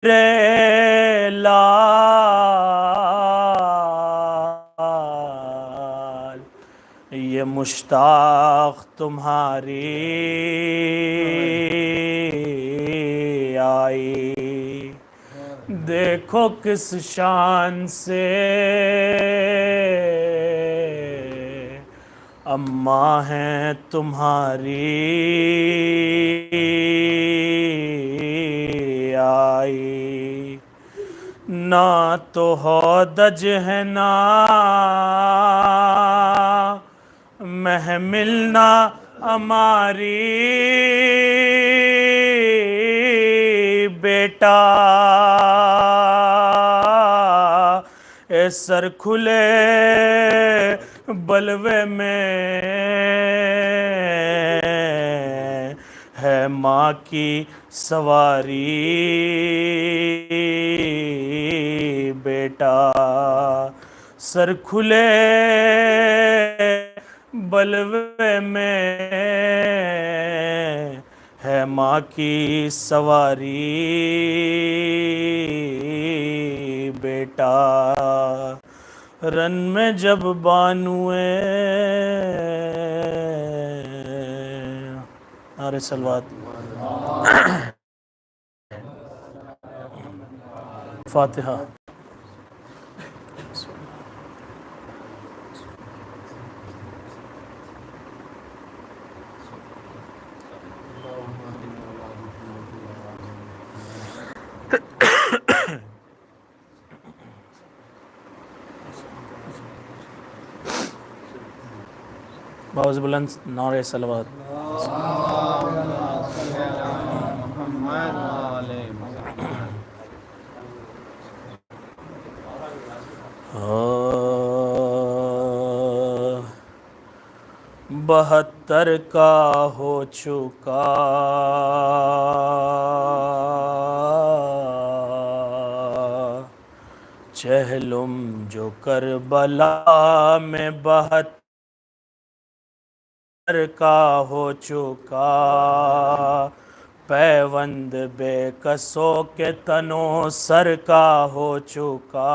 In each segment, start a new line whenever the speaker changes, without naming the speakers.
لال یہ مشتاق تمہاری آئی، دیکھو کس شان سے اماں ہیں تمہاری آئی، نہ تو ہودج ہے نہ محمل نہ ہماری بیٹا، اے سر کھلے بلوے میں ہے ماں کی سواری بیٹا، سر کھلے بلوے میں ہے ماں کی سواری بیٹا، رن میں جب بانوئے نعرہ صلوات فاتحہ۔ باوز بلند نعرہ صلوات۔ بہتر کا ہو چکا چہلم جو کربلا میں، بہتر کا ہو چکا پیوند بے کسوں کے تنوں سر کا ہو چکا،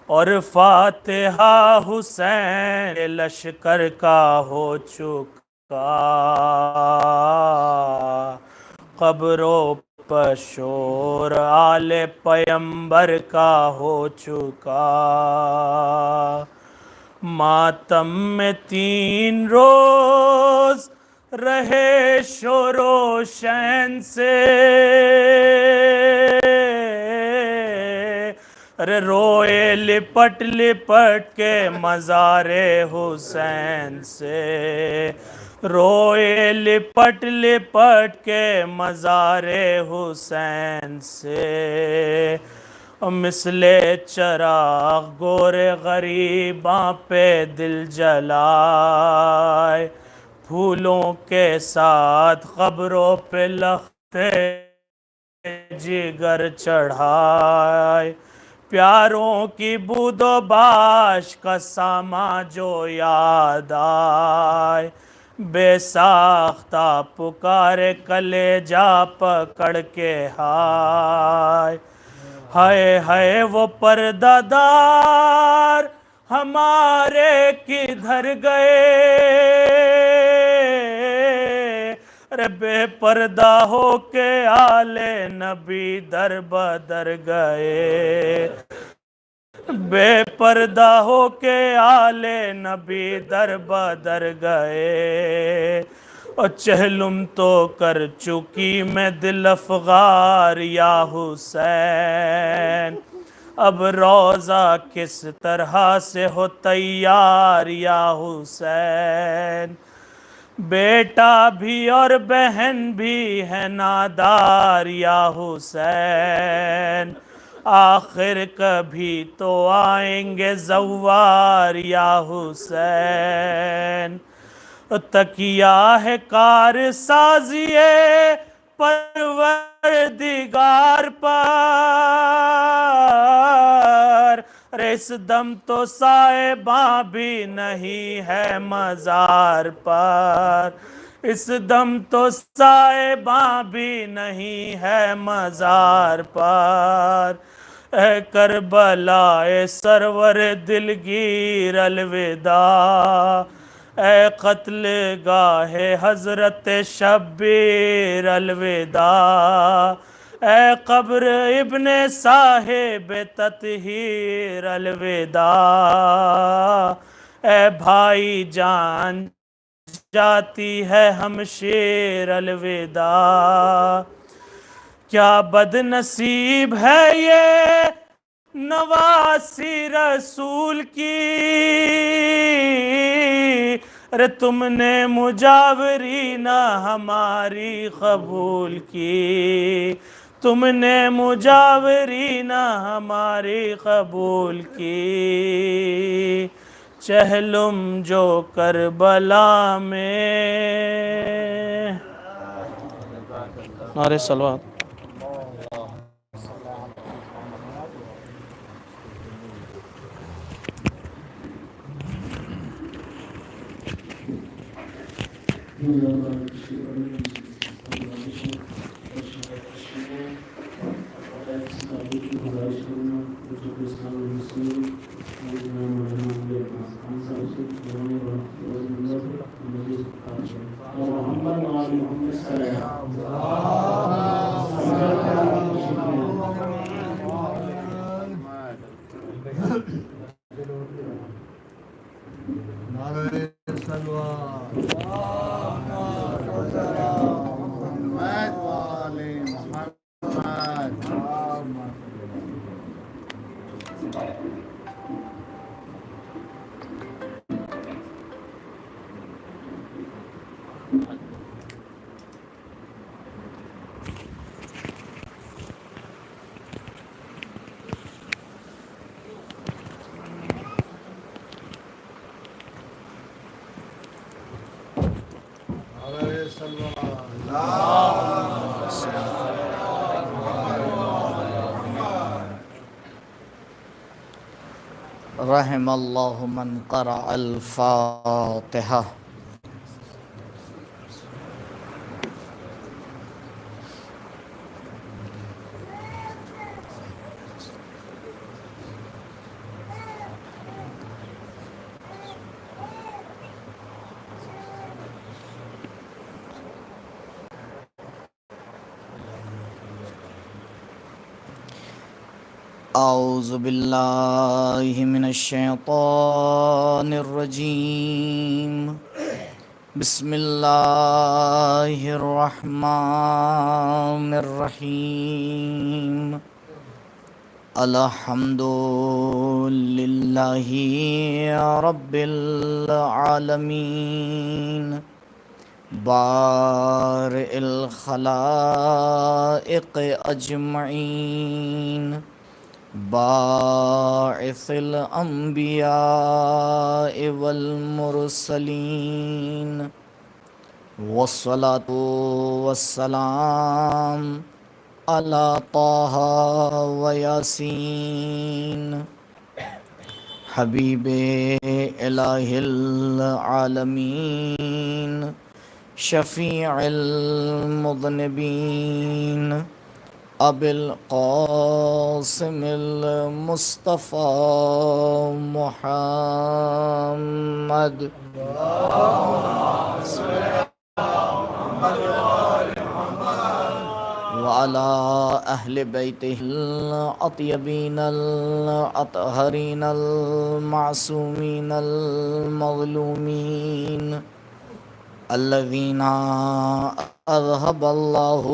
اور فاتحہ حسین لشکر کا ہو چکا، قبروں پر شور آل پیمبر کا ہو چکا، ماتم میں 3 روز رہے شور و شین سے، ارے روئے لپٹ لپٹ کے مزار حسین سے، روئے لپٹ لپٹ کے مزار حسین سے، مثل چراغ گور غریباں پہ دل جلائے، پھولوں کے ساتھ قبروں پہ لختے جگر چڑھائے، پیاروں کی بود و باش کا ساما جو یاد آئے، بے ساختہ پکارے کلیجہ پکڑ کے ہائے، ہائے ہائے وہ پردہ دار ہمارے کدھر گئے، ارے بے پردہ ہو کے آل نبی در بدر گئے، بے پردہ ہو کے آل نبی در بدر گئے، اور چہلم تو کر چکی میں دل افغار یا حسین، اب روضہ کس طرح سے ہو تیار یا حسین، بیٹا بھی اور بہن بھی ہے نادار یا حسین، آخر کبھی تو آئیں گے زوار یا حسین، تکیہ ہے کار سازیے پروردگار پر، اس دم تو صاحباں بھی نہیں ہے مزار پر، اس دم تو صاحباں بھی نہیں ہے مزار پر، اے کربلا سرور دلگیر الوداع، اے قتل گاہ حضرت شبیر الوداع، اے قبر ابن صاحب تطہیر الوداع، اے بھائی جان جاتی ہے ہمشیر الوداع، کیا بد نصیب ہے یہ نواسی رسول کی، ارے تم نے مجاوری نہ ہماری قبول کی، تم نے مجاوری نہ ہماری قبول کی، چہلم جو کربلا میں، نعرہ صلوات۔
رحم اللہ من قرأ الفاتحہ۔ اعوذ باللہ من الشیطان الرجیم، بسم اللہ الرحمن الرحیم، الحمد للہ رب العالمین، بارئ الخلائق اجمعین، باعث الانبیاء والمرسلین، والصلاة والسلام علی طہ و یاسین، حبیب الہ العالمین، شفیع المذنبین، ابی القاسم المصطفى محمد، وعلى اہل بیتہ الاطیبین الاطہرین المعصومین المظلومین، الذین اذهب اللہ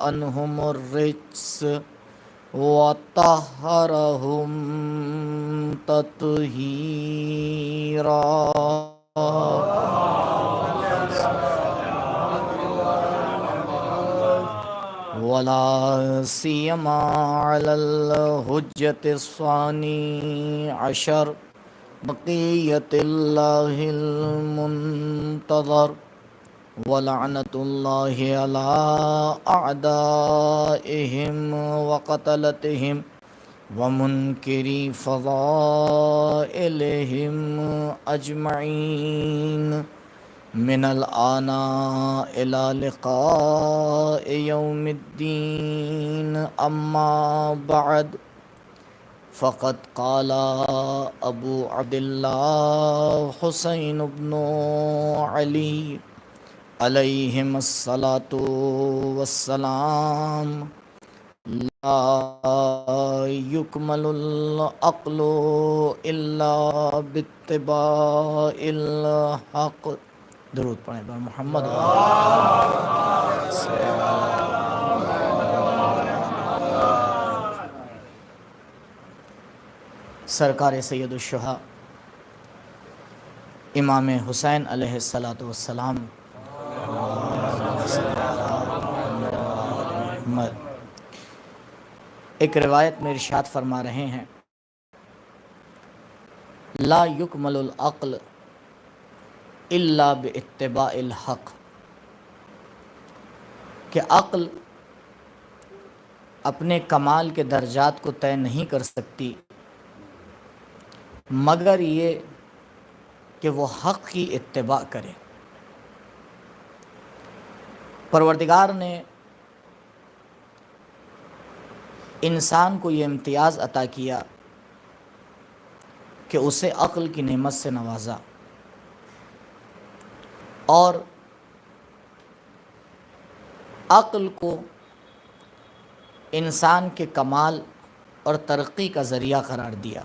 عنہم الرجس وطہرہم تطہیرا، ولا سیما علی الحجۃ الثانی عشر، بقیت اللہ المنتظر، ولعنت اللہ علی اعدائہم وقتلتہم ومنکری فضائلہم اجمعین، من الآناء إلى لقاء يوم الدين أما بعد فقد قال أبو عبد الله حسين بن علي عليهم الصلاة والسلام لا يكمل العقل إلا باتباع الحق. درود پڑھیں بر محمد. سرکار سید الشہا امام حسین علیہ السلام ایک روایت میں ارشاد فرما رہے ہیں لا یکمل العقل الا باتباع الحق، کہ عقل اپنے کمال کے درجات کو طے نہیں کر سکتی مگر یہ کہ وہ حق کی اتباع کرے. پروردگار نے انسان کو یہ امتیاز عطا کیا کہ اسے عقل کی نعمت سے نوازا، اور عقل کو انسان کے کمال اور ترقی کا ذریعہ قرار دیا.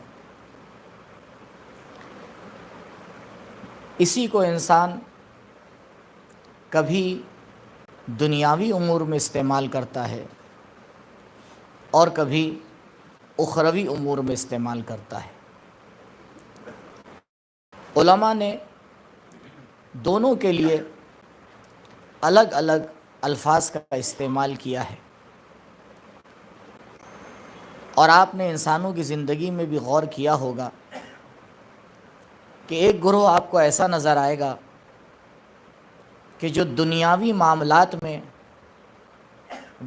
اسی کو انسان کبھی دنیاوی امور میں استعمال کرتا ہے اور کبھی اخروی امور میں استعمال کرتا ہے. علماء نے دونوں کے لیے الگ الگ الفاظ کا استعمال کیا ہے، اور آپ نے انسانوں کی زندگی میں بھی غور کیا ہوگا کہ ایک گروہ آپ کو ایسا نظر آئے گا کہ جو دنیاوی معاملات میں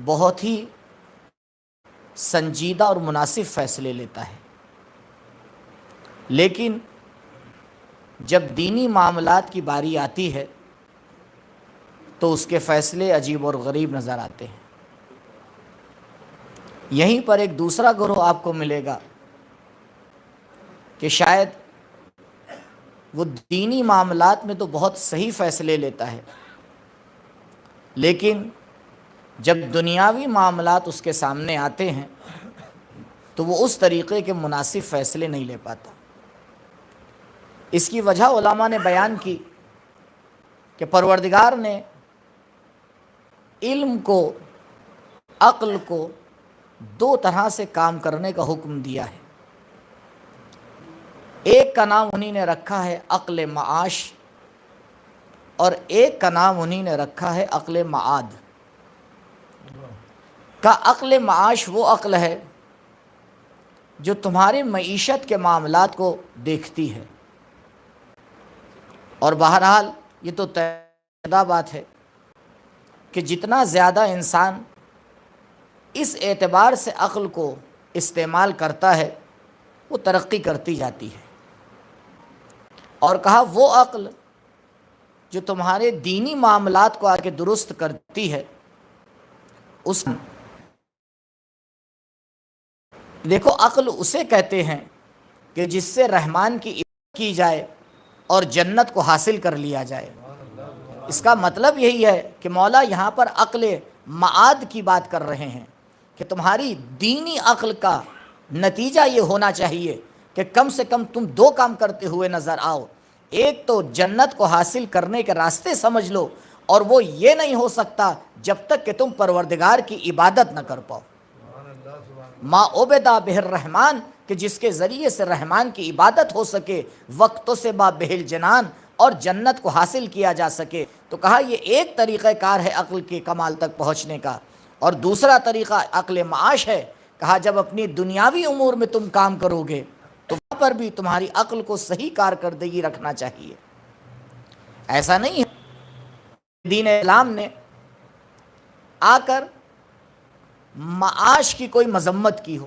بہت ہی سنجیدہ اور مناسب فیصلے لیتا ہے، لیکن جب دینی معاملات کی باری آتی ہے تو اس کے فیصلے عجیب اور غریب نظر آتے ہیں. یہیں پر ایک دوسرا گروہ آپ کو ملے گا کہ شاید وہ دینی معاملات میں تو بہت صحیح فیصلے لیتا ہے، لیکن جب دنیاوی معاملات اس کے سامنے آتے ہیں تو وہ اس طریقے کے مناسب فیصلے نہیں لے پاتا. اس کی وجہ علماء نے بیان کی کہ پروردگار نے علم کو، عقل کو دو طرح سے کام کرنے کا حکم دیا ہے. ایک کا نام انہی نے رکھا ہے عقل معاش، اور ایک کا نام انہی نے رکھا ہے عقل معاد. کا عقل معاش وہ عقل ہے جو تمہارے معیشت کے معاملات کو دیکھتی ہے، اور بہرحال یہ تو طے شدہ بات ہے کہ جتنا زیادہ انسان اس اعتبار سے عقل کو استعمال کرتا ہے وہ ترقی کرتی جاتی ہے. اور کہا وہ عقل جو تمہارے دینی معاملات کو آ کے درست کرتی ہے اس دیکھو عقل اسے کہتے ہیں کہ جس سے رحمان کی عبادت کی جائے اور جنت کو حاصل کر لیا جائے. اس کا مطلب یہی ہے کہ مولا یہاں پر عقل معاد کی بات کر رہے ہیں کہ تمہاری دینی عقل کا نتیجہ یہ ہونا چاہیے کہ کم سے کم تم دو کام کرتے ہوئے نظر آؤ. ایک تو جنت کو حاصل کرنے کے راستے سمجھ لو، اور وہ یہ نہیں ہو سکتا جب تک کہ تم پروردگار کی عبادت نہ کر پاؤ. ما عبدا بہ الرحمن، کہ جس کے ذریعے سے رحمان کی عبادت ہو سکے، وقت سے با بہل جنان، اور جنت کو حاصل کیا جا سکے. تو کہا یہ ایک طریقہ کار ہے عقل کے کمال تک پہنچنے کا، اور دوسرا طریقہ عقل معاش ہے. کہا جب اپنی دنیاوی امور میں تم کام کرو گے تو وہاں پر بھی تمہاری عقل کو صحیح کارکردگی رکھنا چاہیے. ایسا نہیں ہے دین اسلام نے آ کر معاش کی کوئی مذمت کی ہو.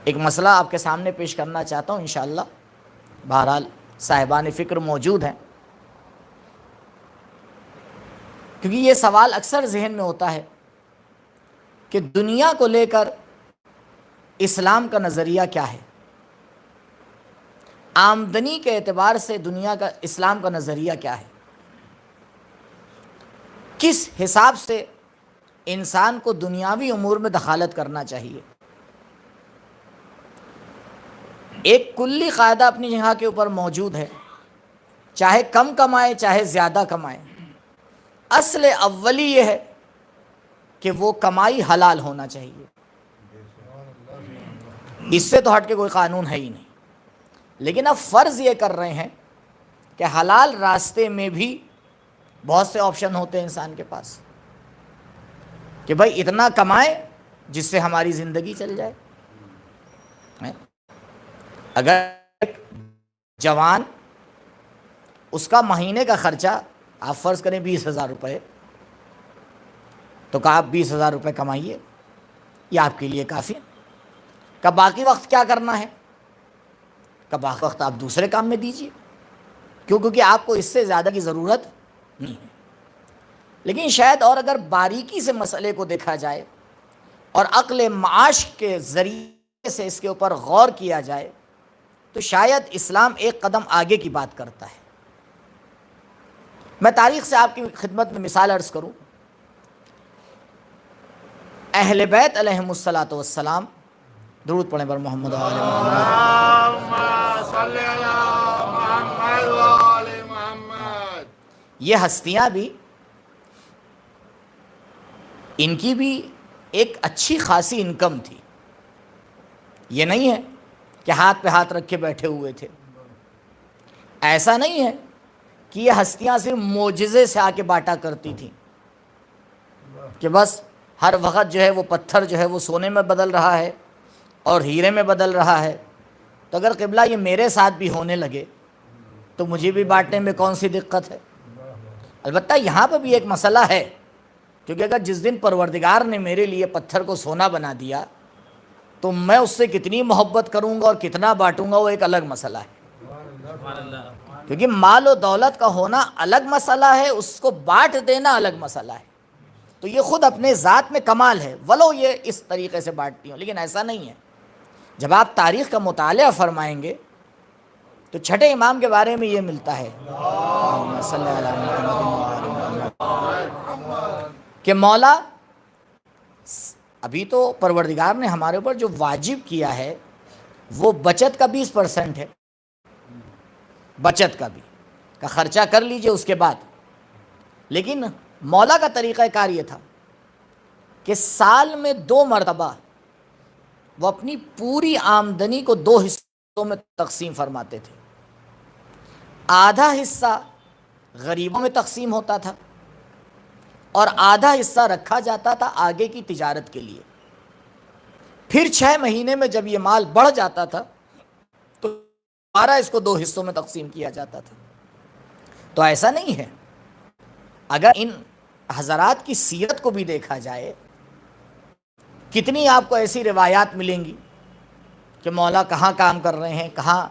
ایک مسئلہ آپ کے سامنے پیش کرنا چاہتا ہوں انشاءاللہ. بہرحال صاحبان فکر موجود ہیں، کیونکہ یہ سوال اکثر ذہن میں ہوتا ہے کہ دنیا کو لے کر اسلام کا نظریہ کیا ہے، آمدنی کے اعتبار سے دنیا کا اسلام کا نظریہ کیا ہے، کس حساب سے انسان کو دنیاوی امور میں دخالت کرنا چاہیے۔ ایک کلی قاعدہ اپنی جگہ کے اوپر موجود ہے، چاہے کم کمائے چاہے زیادہ کمائے، اصل اولی یہ ہے کہ وہ کمائی حلال ہونا چاہیے، اس سے تو ہٹ کے کوئی قانون ہے ہی نہیں۔ لیکن اب فرض یہ کر رہے ہیں کہ حلال راستے میں بھی بہت سے آپشن ہوتے ہیں انسان کے پاس، کہ بھائی اتنا کمائے جس سے ہماری زندگی چل جائے۔ اگر ایک جوان، اس کا مہینے کا خرچہ آپ فرض کریں 20,000 روپے، تو کہا آپ 20,000 روپے کمائیے، یہ آپ کے لیے کافی ہے۔ کہ باقی وقت کیا کرنا ہے؟ کہ باقی وقت آپ دوسرے کام میں دیجیے، کیونکہ آپ کو اس سے زیادہ کی ضرورت نہیں ہے۔ لیکن شاید اور اگر باریکی سے مسئلے کو دیکھا جائے اور عقل معاش کے ذریعے سے اس کے اوپر غور کیا جائے تو شاید اسلام ایک قدم آگے کی بات کرتا ہے۔ میں تاریخ سے آپ کی خدمت میں مثال عرض کروں۔ اہل بیت علیہم الصلاۃ والسلام، درود پڑھیں پر محمد و آل محمد۔ یہ ہستیاں بھی، ان کی بھی ایک اچھی خاصی انکم تھی، یہ نہیں ہے کہ ہاتھ پہ ہاتھ رکھ کے بیٹھے ہوئے تھے۔ ایسا نہیں ہے کہ یہ ہستیاں صرف معجزے سے آ کے بانٹا کرتی تھیں کہ بس ہر وقت جو ہے وہ پتھر جو ہے وہ سونے میں بدل رہا ہے اور ہیرے میں بدل رہا ہے، تو اگر قبلہ یہ میرے ساتھ بھی ہونے لگے تو مجھے بھی بانٹنے میں کون سی دقت ہے۔ البتہ یہاں پہ بھی ایک مسئلہ ہے، کیونکہ اگر جس دن پروردگار نے میرے لیے پتھر کو سونا بنا دیا تو میں اس سے کتنی محبت کروں گا اور کتنا بانٹوں گا، وہ ایک الگ مسئلہ ہے۔ کیونکہ مال و دولت کا ہونا الگ مسئلہ ہے، اس کو بانٹ دینا الگ مسئلہ ہے۔ تو یہ خود اپنے ذات میں کمال ہے، ولو یہ اس طریقے سے بانٹتی ہوں، لیکن ایسا نہیں ہے۔ جب آپ تاریخ کا مطالعہ فرمائیں گے تو چھٹے امام کے بارے میں یہ ملتا ہے کہ مولا، ابھی تو پروردگار نے ہمارے اوپر جو واجب کیا ہے وہ بچت کا 20% ہے، بچت کا بھی کا خرچہ کر لیجئے اس کے بعد۔ لیکن مولا کا طریقہ کار یہ تھا کہ سال میں 2 مرتبہ وہ اپنی پوری آمدنی کو 2 حصوں میں تقسیم فرماتے تھے۔ آدھا حصہ غریبوں میں تقسیم ہوتا تھا اور آدھا حصہ رکھا جاتا تھا آگے کی تجارت کے لیے۔ پھر 6 مہینے میں جب یہ مال بڑھ جاتا تھا تو دوبارہ اس کو 2 حصوں میں تقسیم کیا جاتا تھا۔ تو ایسا نہیں ہے، اگر ان حضرات کی سیرت کو بھی دیکھا جائے، کتنی آپ کو ایسی روایات ملیں گی کہ مولا کہاں کام کر رہے ہیں، کہاں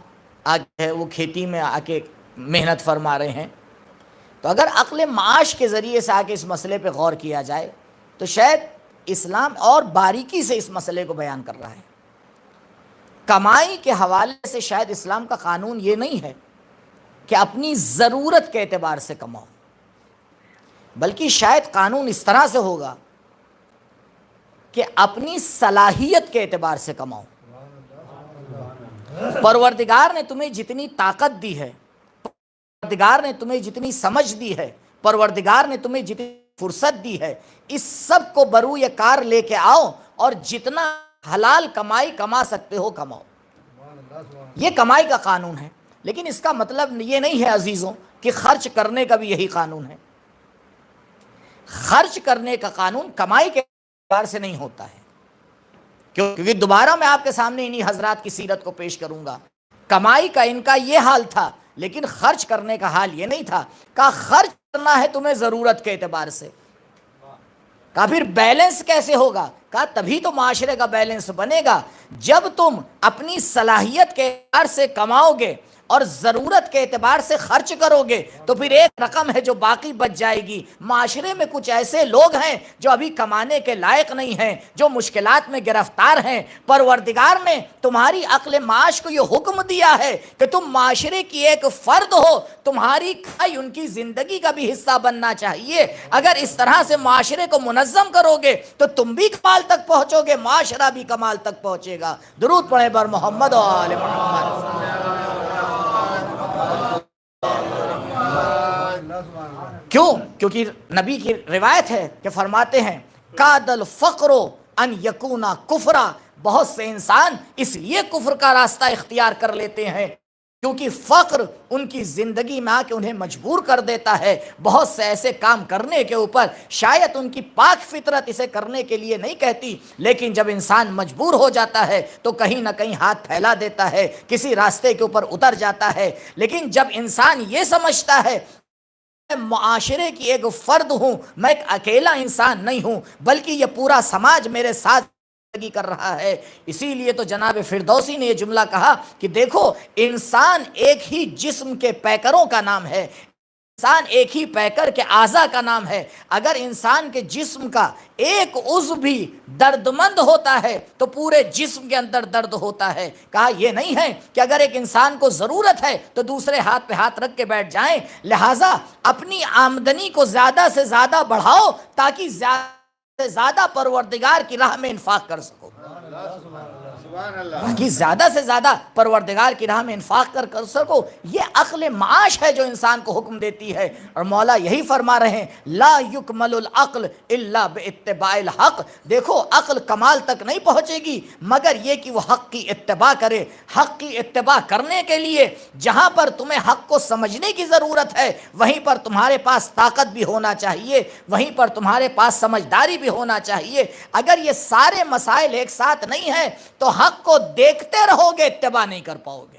آگے وہ کھیتی میں آ کے محنت فرما رہے ہیں۔ تو اگر عقل معاش کے ذریعے سے آ کے اس مسئلے پہ غور کیا جائے تو شاید اسلام اور باریکی سے اس مسئلے کو بیان کر رہا ہے۔ کمائی کے حوالے سے شاید اسلام کا قانون یہ نہیں ہے کہ اپنی ضرورت کے اعتبار سے کماؤ، بلکہ شاید قانون اس طرح سے ہوگا کہ اپنی صلاحیت کے اعتبار سے کماؤ۔ پروردگار نے تمہیں جتنی طاقت دی ہے، پروردگار نے تمہیں جتنی سمجھ دی ہے، پروردگار نے تمہیں جتنی فرصت دی ہے، اس سب کو بروئے کار لے کے آؤ اور جتنا حلال کمائی کما سکتے ہو کماؤ۔ یہ کمائی کا قانون ہے، لیکن اس کا مطلب یہ نہیں ہے عزیزوں کہ خرچ کرنے کا بھی یہی قانون ہے۔ خرچ کرنے کا قانون کمائی کے اعتبار سے نہیں ہوتا ہے، کیونکہ دوبارہ میں آپ کے سامنے انہی حضرات کی سیرت کو پیش کروں گا۔ کمائی کا ان کا یہ حال تھا، لیکن خرچ کرنے کا حال یہ نہیں تھا۔ کہا خرچ کرنا ہے تمہیں ضرورت کے اعتبار سے۔ کہا پھر بیلنس کیسے ہوگا؟ کہا تبھی تو معاشرے کا بیلنس بنے گا جب تم اپنی صلاحیت کے اعتبار سے کماؤ گے اور ضرورت کے اعتبار سے خرچ کرو گے تو پھر ایک رقم ہے جو باقی بچ جائے گی۔ معاشرے میں کچھ ایسے لوگ ہیں جو ابھی کمانے کے لائق نہیں ہیں، جو مشکلات میں گرفتار ہیں۔ پروردگار نے تمہاری عقل معاش کو یہ حکم دیا ہے کہ تم معاشرے کی ایک فرد ہو، تمہاری کھائی ان کی زندگی کا بھی حصہ بننا چاہیے۔ اگر اس طرح سے معاشرے کو منظم کرو گے تو تم بھی کمال تک پہنچو گے، معاشرہ بھی کمال تک پہنچے گا۔ درود پڑھیں بر محمد و آل محمد۔ کیوں؟ کیونکہ نبی کی روایت ہے کہ فرماتے ہیں کاد الفقر ان یکونا کفرا، بہت سے انسان اس لیے کفر کا راستہ اختیار کر لیتے ہیں کیونکہ فقر ان کی زندگی میں آ کے انہیں مجبور کر دیتا ہے بہت سے ایسے کام کرنے کے اوپر، شاید ان کی پاک فطرت اسے کرنے کے لیے نہیں کہتی، لیکن جب انسان مجبور ہو جاتا ہے تو کہیں نہ کہیں ہاتھ پھیلا دیتا ہے، کسی راستے کے اوپر اتر جاتا ہے۔ لیکن جب انسان یہ سمجھتا ہے میں معاشرے کی ایک فرد ہوں، میں ایک اکیلا انسان نہیں ہوں بلکہ یہ پورا سماج میرے ساتھ زندگی کر رہا ہے، اسی لیے تو جناب فردوسی نے یہ جملہ کہا کہ دیکھو انسان ایک ہی جسم کے پیکروں کا نام ہے، انسان ایک ہی پیکر کے اعضاء کا نام ہے۔ اگر انسان کے جسم کا ایک عضو بھی درد مند ہوتا ہے تو پورے جسم کے اندر درد ہوتا ہے۔ کہا یہ نہیں ہے کہ اگر ایک انسان کو ضرورت ہے تو دوسرے ہاتھ پہ ہاتھ رکھ کے بیٹھ جائیں، لہٰذا اپنی آمدنی کو زیادہ سے زیادہ بڑھاؤ تاکہ زیادہ سے زیادہ پروردگار کی راہ میں انفاق کر سکو، تاکہ زیادہ سے زیادہ پروردگار کی راہ میں انفاق کر سکو۔ یہ عقل معاش ہے جو انسان کو حکم دیتی ہے، اور مولا یہی فرما رہے ہیں لا یکمل العقل الا باتباع الحق۔ دیکھو عقل کمال تک نہیں پہنچے گی مگر یہ کہ وہ حق کی اتباع کرے۔ حق کی اتباع کرنے کے لیے جہاں پر تمہیں حق کو سمجھنے کی ضرورت ہے وہیں پر تمہارے پاس طاقت بھی ہونا چاہیے، وہیں پر تمہارے پاس سمجھداری بھی ہونا چاہیے۔ اگر یہ سارے مسائل ایک ساتھ نہیں ہیں تو حق کو دیکھتے رہو گے، اتباع نہیں کر پاؤ گے۔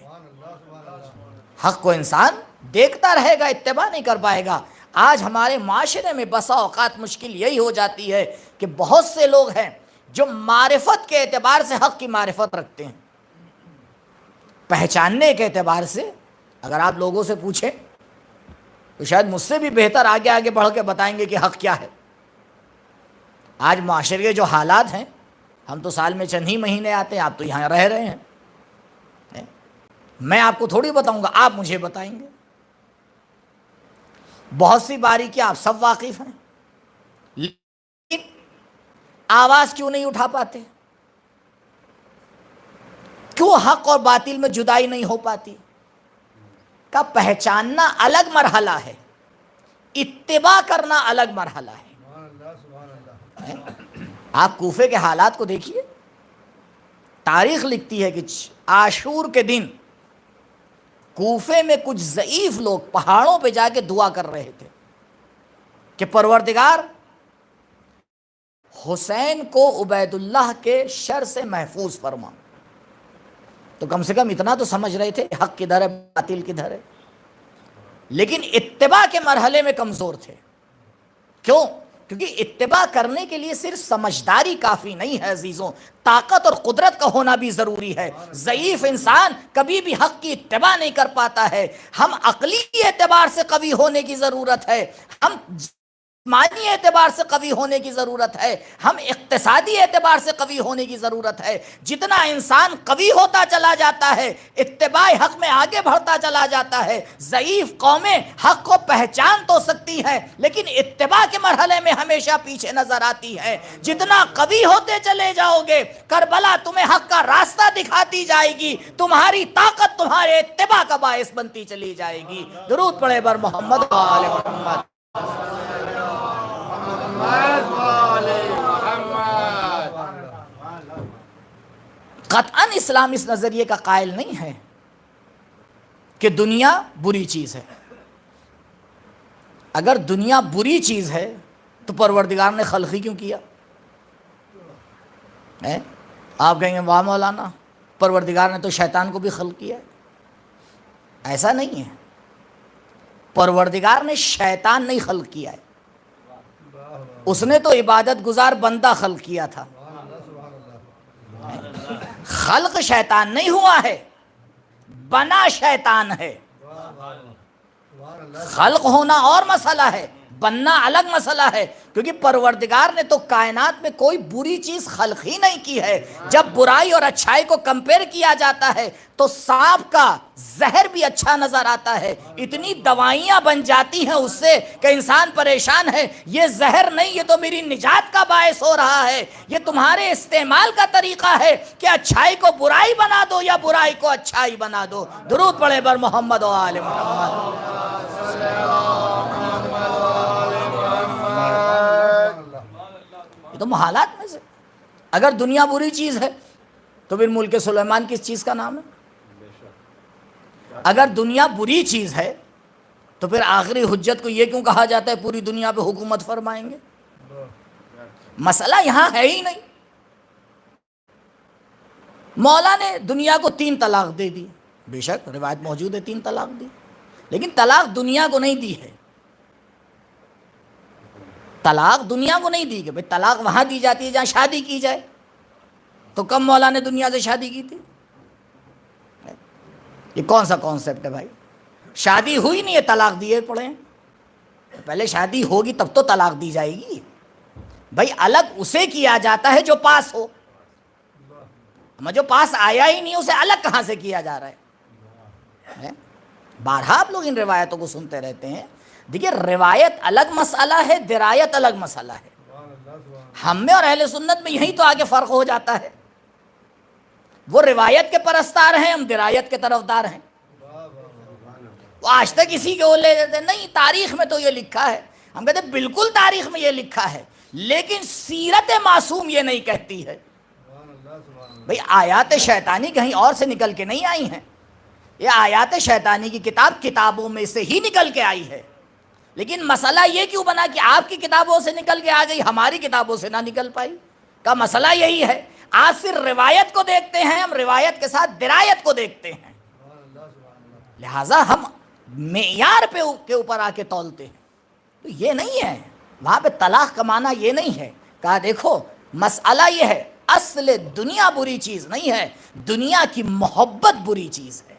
حق کو انسان دیکھتا رہے گا، اتباع نہیں کر پائے گا۔ آج ہمارے معاشرے میں بسا اوقات مشکل یہی ہو جاتی ہے کہ بہت سے لوگ ہیں جو معرفت کے اعتبار سے حق کی معرفت رکھتے ہیں، پہچاننے کے اعتبار سے اگر آپ لوگوں سے پوچھیں تو شاید مجھ سے بھی بہتر آگے آگے بڑھ کے بتائیں گے کہ حق کیا ہے۔ آج معاشرے کے جو حالات ہیں، ہم تو سال میں چند ہی مہینے آتے ہیں، آپ تو یہاں رہ رہے ہیں، میں آپ کو تھوڑی بتاؤں گا، آپ مجھے بتائیں گے۔ بہت سی باریکیاں آپ سب واقف ہیں، لیکن آواز کیوں نہیں اٹھا پاتے؟ کیوں حق اور باطل میں جدائی نہیں ہو پاتی؟ کا پہچاننا الگ مرحلہ ہے، اتباع کرنا الگ مرحلہ ہے۔ آپ کوفے کے حالات کو دیکھیے، تاریخ لکھتی ہے کہ عاشور کے دن کوفے میں کچھ ضعیف لوگ پہاڑوں پہ جا کے دعا کر رہے تھے کہ پروردگار حسین کو عبید اللہ کے شر سے محفوظ فرما۔ تو کم سے کم اتنا تو سمجھ رہے تھے حق کدھر ہے باطل کدھر ہے، لیکن اتباع کے مرحلے میں کمزور تھے۔ کیوں؟ کیونکہ اتباع کرنے کے لیے صرف سمجھداری کافی نہیں ہے عزیزوں، طاقت اور قدرت کا ہونا بھی ضروری ہے۔ ضعیف انسان کبھی بھی حق کی اتباع نہیں کر پاتا ہے۔ ہم عقلی اعتبار سے قوی ہونے کی ضرورت ہے، ہم جسمانی اعتبار سے قوی ہونے کی ضرورت ہے، ہم اقتصادی اعتبار سے قوی ہونے کی ضرورت ہے۔ جتنا انسان قوی ہوتا چلا جاتا ہے اتباع حق میں آگے بڑھتا چلا جاتا ہے۔ ضعیف قومیں حق کو پہچان تو سکتی ہیں لیکن اتباع کے مرحلے میں ہمیشہ پیچھے نظر آتی ہے۔ جتنا قوی ہوتے چلے جاؤ گے کربلا تمہیں حق کا راستہ دکھاتی جائے گی، تمہاری طاقت تمہارے اتباع کا باعث بنتی چلی جائے گی۔ درود پڑھے بر محمد و آل محمد۔ قطعاً اسلام اس نظریے کا قائل نہیں ہے کہ دنیا بری چیز ہے۔ اگر دنیا بری چیز ہے تو پروردگار نے خلق ہی کیوں کیا؟ آپ کہیں گے واہ مولانا پروردگار نے تو شیطان کو بھی خلق کیا ہے۔ ایسا نہیں ہے، پروردگار نے شیطان نہیں خلق کیا ہے، اس نے تو عبادت گزار بندہ خلق کیا تھا۔ خلق شیطان نہیں ہوا ہے بنا شیطان ہے. خلق ہونا اور مسئلہ ہے، بننا الگ مسئلہ ہے، کیونکہ پروردگار نے تو کائنات میں کوئی بری چیز خلق ہی نہیں کی ہے. جب برائی اور اچھائی کو کمپیئر کیا جاتا ہے تو سانپ کا زہر بھی اچھا نظر آتا ہے. اتنی دوائیاں بن جاتی ہیں اس سے کہ انسان پریشان ہے. یہ زہر نہیں، یہ تو میری نجات کا باعث ہو رہا ہے. یہ تمہارے استعمال کا طریقہ ہے کہ اچھائی کو برائی بنا دو یا برائی کو اچھائی بنا دو. درود پڑھے بر محمد و آل محمد. یہ تو محالات میں سے. اگر دنیا بری چیز ہے تو پھر ملک سلیمان کس چیز کا نام ہے؟ اگر دنیا بری چیز ہے تو پھر آخری حجت کو یہ کیوں کہا جاتا ہے پوری دنیا پہ حکومت فرمائیں گے؟ مسئلہ یہاں ہے ہی نہیں. مولا نے دنیا کو 3 طلاق دے دی. بے شک روایت موجود ہے 3 طلاق دی، لیکن طلاق دنیا کو نہیں دی ہے. طلاق دنیا کو نہیں دی کہ بھئی طلاق وہاں دی جاتی ہے جہاں شادی کی جائے. تو کب مولا نے دنیا سے شادی کی تھی؟ یہ کون سا کانسیپٹ ہے بھائی؟ شادی ہوئی نہیں ہے طلاق دیے پڑے ہیں. پہلے شادی ہوگی تب تو طلاق دی جائے گی. بھائی الگ اسے کیا جاتا ہے جو پاس ہو. جو پاس آیا ہی نہیں اسے الگ کہاں سے کیا جا رہا ہے؟ بارہا آپ لوگ ان روایتوں کو سنتے رہتے ہیں. دیکھیے روایت الگ مسئلہ ہے، درایت الگ مسئلہ ہے. ہم میں اور اہل سنت میں یہی تو آگے فرق ہو جاتا ہے. وہ روایت کے پرستار ہیں، ہم درایت کے طرفدار ہیں. وہ آج تک اسی کے اولے دیتے نہیں تاریخ میں تو یہ لکھا ہے. ہم کہتے ہیں بالکل تاریخ میں یہ لکھا ہے، لیکن سیرت معصوم یہ نہیں کہتی ہے. بھئی آیات شیطانی کہیں اور سے نکل کے نہیں آئی ہیں. یہ آیات شیطانی کی کتاب کتابوں میں سے ہی نکل کے آئی ہے. لیکن مسئلہ یہ کیوں بنا کہ آپ کی کتابوں سے نکل کے آ گئی، ہماری کتابوں سے نہ نکل پائی؟ کا مسئلہ یہی ہے. آج صرف روایت کو دیکھتے ہیں، ہم روایت کے ساتھ درایت کو دیکھتے ہیں. لہٰذا ہم معیار کے اوپر آ کے تولتے ہیں. تو یہ نہیں ہے وہاں پہ طلاق کا معنی یہ نہیں ہے. کہا دیکھو مسئلہ یہ ہے، اصل دنیا بری چیز نہیں ہے، دنیا کی محبت بری چیز ہے.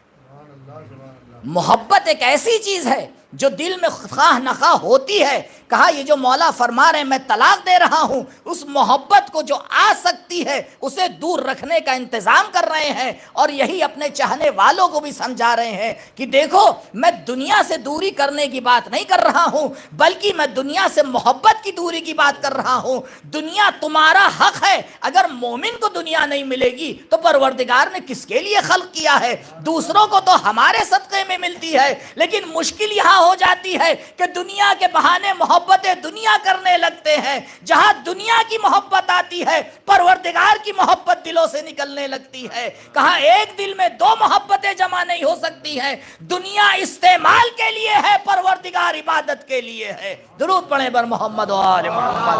محبت ایک ایسی چیز ہے جو دل میں خواہ نخواہ ہوتی ہے. کہا یہ جو مولا فرما رہے ہیں میں طلاق دے رہا ہوں، اس محبت کو جو آ سکتی ہے اسے دور رکھنے کا انتظام کر رہے ہیں. اور یہی اپنے چاہنے والوں کو بھی سمجھا رہے ہیں کہ دیکھو میں دنیا سے دوری کرنے کی بات نہیں کر رہا ہوں، بلکہ میں دنیا سے محبت کی دوری کی بات کر رہا ہوں. دنیا تمہارا حق ہے. اگر مومن کو دنیا نہیں ملے گی تو پروردگار نے کس کے لیے خلق کیا ہے؟ دوسروں کو تو ہمارے صدقے میں ملتی ہے، لیکن مشکل یہاں ہو جاتی ہے کہ دنیا کے بہانے محبتیں دنیا کرنے لگتے ہیں. جہاں دنیا کی محبت آتی ہے پروردگار کی محبت دلوں سے نکلنے لگتی ہے. کہاں ایک دل میں 2 محبتیں جمع نہیں ہو سکتی ہیں. دنیا استعمال کے لیے ہے، پروردگار عبادت کے لیے ہے. درود پڑھیں بر محمد و آل محمد.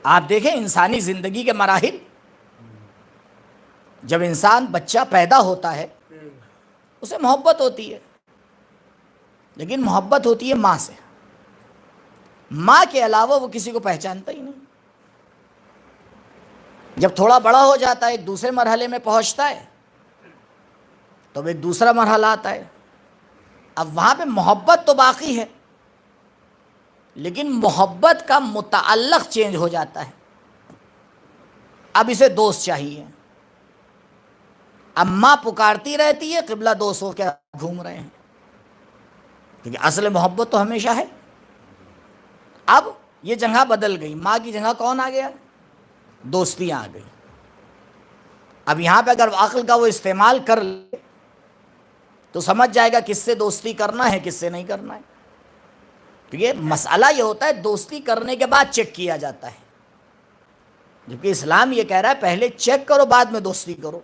آپ دیکھیں انسانی زندگی کے مراحل. جب انسان بچہ پیدا ہوتا ہے اسے محبت ہوتی ہے، لیکن محبت ہوتی ہے ماں سے. ماں کے علاوہ وہ کسی کو پہچانتا ہی نہیں. جب تھوڑا بڑا ہو جاتا ہے ایک دوسرے مرحلے میں پہنچتا ہے تو اب ایک دوسرا مرحلہ آتا ہے. اب وہاں پہ محبت تو باقی ہے، لیکن محبت کا متعلق چینج ہو جاتا ہے. اب اسے دوست چاہیے. اب ماں پکارتی رہتی ہے، قبلہ دوست ہو کے گھوم رہے ہیں، کیونکہ اصل محبت تو ہمیشہ ہے. اب یہ جگہ بدل گئی. ماں کی جگہ کون آ گیا؟ دوستیاں آ گئی. اب یہاں پہ اگر عقل کا وہ استعمال کر لے تو سمجھ جائے گا کس سے دوستی کرنا ہے کس سے نہیں کرنا ہے. کیونکہ مسئلہ یہ ہوتا ہے دوستی کرنے کے بعد چیک کیا جاتا ہے، جبکہ اسلام یہ کہہ رہا ہے پہلے چیک کرو بعد میں دوستی کرو.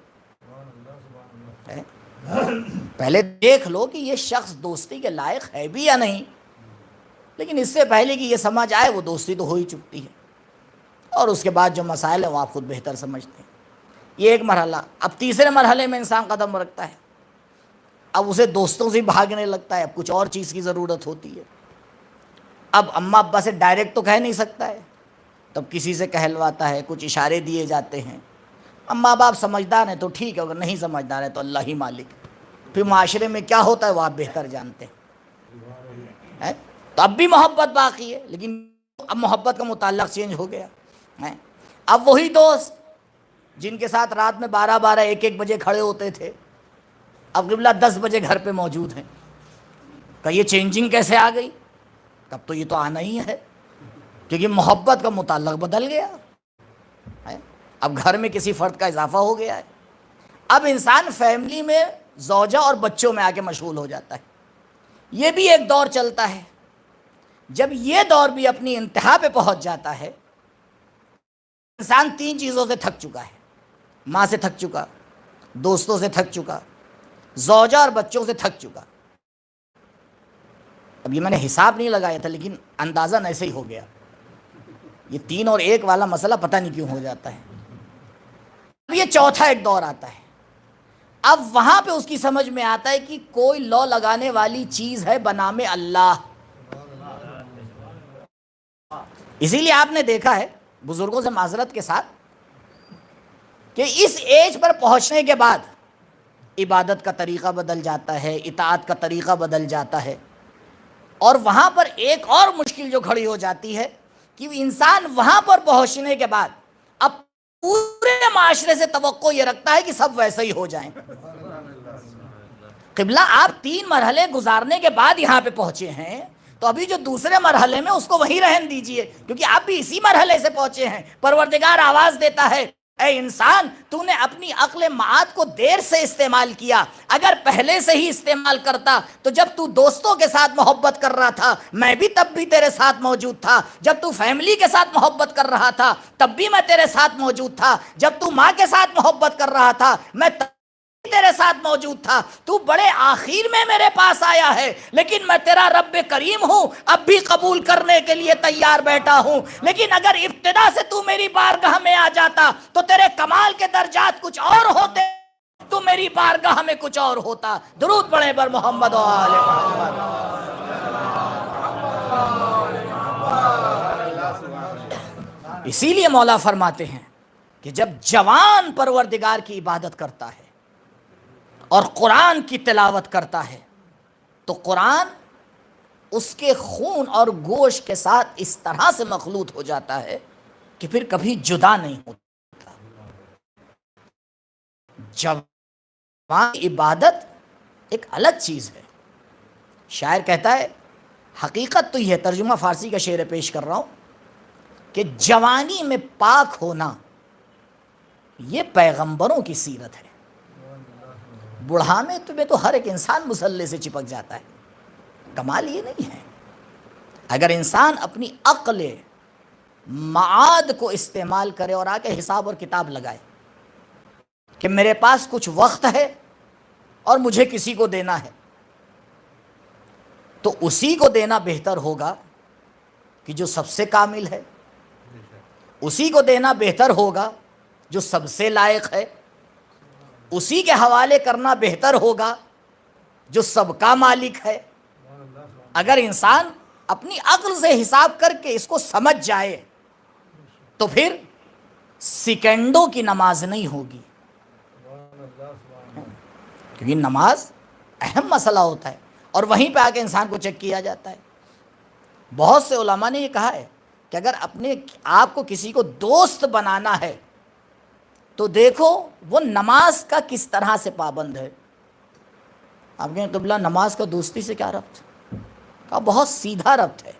پہلے دیکھ لو کہ یہ شخص دوستی کے لائق ہے بھی یا نہیں، لیکن اس سے پہلے کہ یہ سمجھ آئے وہ دوستی تو ہو ہی چکتی ہے. اور اس کے بعد جو مسائل ہیں وہ آپ خود بہتر سمجھتے ہیں. یہ ایک مرحلہ. اب تیسرے مرحلے میں انسان قدم رکھتا ہے. اب اسے دوستوں سے بھاگنے لگتا ہے، اب کچھ اور چیز کی ضرورت ہوتی ہے. اب اماں ابا سے ڈائریکٹ تو کہہ نہیں سکتا ہے، تب کسی سے کہلواتا ہے، کچھ اشارے دیے جاتے ہیں. اب ماں باپ سمجھدار ہیں تو ٹھیک ہے، اگر نہیں سمجھدار ہے تو اللہ ہی مالک. پھر معاشرے میں کیا ہوتا ہے وہ آپ بہتر جانتے ہیں. تو اب بھی محبت باقی ہے، لیکن اب محبت کا متعلق چینج ہو گیا. اب وہی دوست جن کے ساتھ رات میں 12 1 بجے کھڑے ہوتے تھے، اب قبلہ 10 بجے گھر پہ موجود ہیں. کہ یہ چینجنگ کیسے آ گئی؟ تب تو یہ تو آنا ہی ہے، کیونکہ محبت کا متعلق بدل گیا. اب گھر میں کسی فرد کا اضافہ ہو گیا ہے. اب انسان فیملی میں زوجہ اور بچوں میں آ کے مشغول ہو جاتا ہے. یہ بھی ایک دور چلتا ہے. جب یہ دور بھی اپنی انتہا پہ پہنچ جاتا ہے، انسان 3 چیزوں سے تھک چکا ہے. ماں سے تھک چکا، دوستوں سے تھک چکا، زوجہ اور بچوں سے تھک چکا. اب یہ میں نے حساب نہیں لگایا تھا، لیکن اندازاً ایسے ہی ہو گیا. یہ 3 اور 1 والا مسئلہ پتہ نہیں کیوں ہو جاتا ہے. اب یہ چوتھا ایک دور آتا ہے. اب وہاں پہ اس کی سمجھ میں آتا ہے کہ کوئی لو لگانے والی چیز ہے بنام اللہ. اسی لیے آپ نے دیکھا ہے بزرگوں سے معذرت کے ساتھ کہ اس ایج پر پہنچنے کے بعد عبادت کا طریقہ بدل جاتا ہے، اطاعت کا طریقہ بدل جاتا ہے. اور وہاں پر ایک اور مشکل جو کھڑی ہو جاتی ہے کہ انسان وہاں پر پہنچنے کے بعد اب پورے معاشرے سے توقع یہ رکھتا ہے کہ سب ویسے ہی ہو جائیں. قبلہ آپ 3 مرحلے گزارنے کے بعد یہاں پہ پہنچے ہیں، تو ابھی جو دوسرے مرحلے میں اس کو وہیں رہن دیجئے، کیونکہ آپ بھی اسی مرحلے سے پہنچے ہیں. پروردگار آواز دیتا ہے، اے انسان تو نے اپنی عقل معاد کو دیر سے استعمال کیا. اگر پہلے سے ہی استعمال کرتا تو جب تو دوستوں کے ساتھ محبت کر رہا تھا میں بھی تب بھی تیرے ساتھ موجود تھا. جب تو فیملی کے ساتھ محبت کر رہا تھا تب بھی میں تیرے ساتھ موجود تھا. جب تو ماں کے ساتھ محبت کر رہا تھا میں تیرے ساتھ موجود تھا. تو بڑے آخر میں میرے پاس آیا ہے، لیکن میں تیرا رب کریم ہوں، اب بھی قبول کرنے کے لیے تیار بیٹھا ہوں. لیکن اگر ابتدا سے تو میری بارگاہ میں آ جاتا تو تیرے کمال کے درجات کچھ اور ہوتے، تو میری بارگاہ میں کچھ اور ہوتا. درود پڑھیں بر محمد و آل محمد. اسی لیے مولا فرماتے ہیں کہ جب جوان پروردگار کی عبادت کرتا ہے اور قرآن کی تلاوت کرتا ہے تو قرآن اس کے خون اور گوشت کے ساتھ اس طرح سے مخلوط ہو جاتا ہے کہ پھر کبھی جدا نہیں ہوتا. جوان عبادت ایک الگ چیز ہے. شاعر کہتا ہے، حقیقت تو یہ ہے، ترجمہ فارسی کا شعر پیش کر رہا ہوں، کہ جوانی میں پاک ہونا یہ پیغمبروں کی سیرت ہے. بڑھانے میں تو ہر ایک انسان مسلح سے چپک جاتا ہے. کمال یہ نہیں ہے. اگر انسان اپنی عقل معاد کو استعمال کرے اور آ کے حساب اور کتاب لگائے کہ میرے پاس کچھ وقت ہے اور مجھے کسی کو دینا ہے، تو اسی کو دینا بہتر ہوگا کہ جو سب سے کامل ہے. اسی کو دینا بہتر ہوگا جو سب سے لائق ہے. اسی کے حوالے کرنا بہتر ہوگا جو سب کا مالک ہے. اگر انسان اپنی عقل سے حساب کر کے اس کو سمجھ جائے تو پھر سیکنڈوں کی نماز نہیں ہوگی، کیونکہ نماز اہم مسئلہ ہوتا ہے اور وہیں پہ آ کے انسان کو چیک کیا جاتا ہے. بہت سے علماء نے یہ کہا ہے کہ اگر اپنے آپ کو کسی کو دوست بنانا ہے تو دیکھو وہ نماز کا کس طرح سے پابند ہے. آپ کہیں قبلہ نماز کا دوستی سے کیا ربط؟ کہا بہت سیدھا ربط ہے،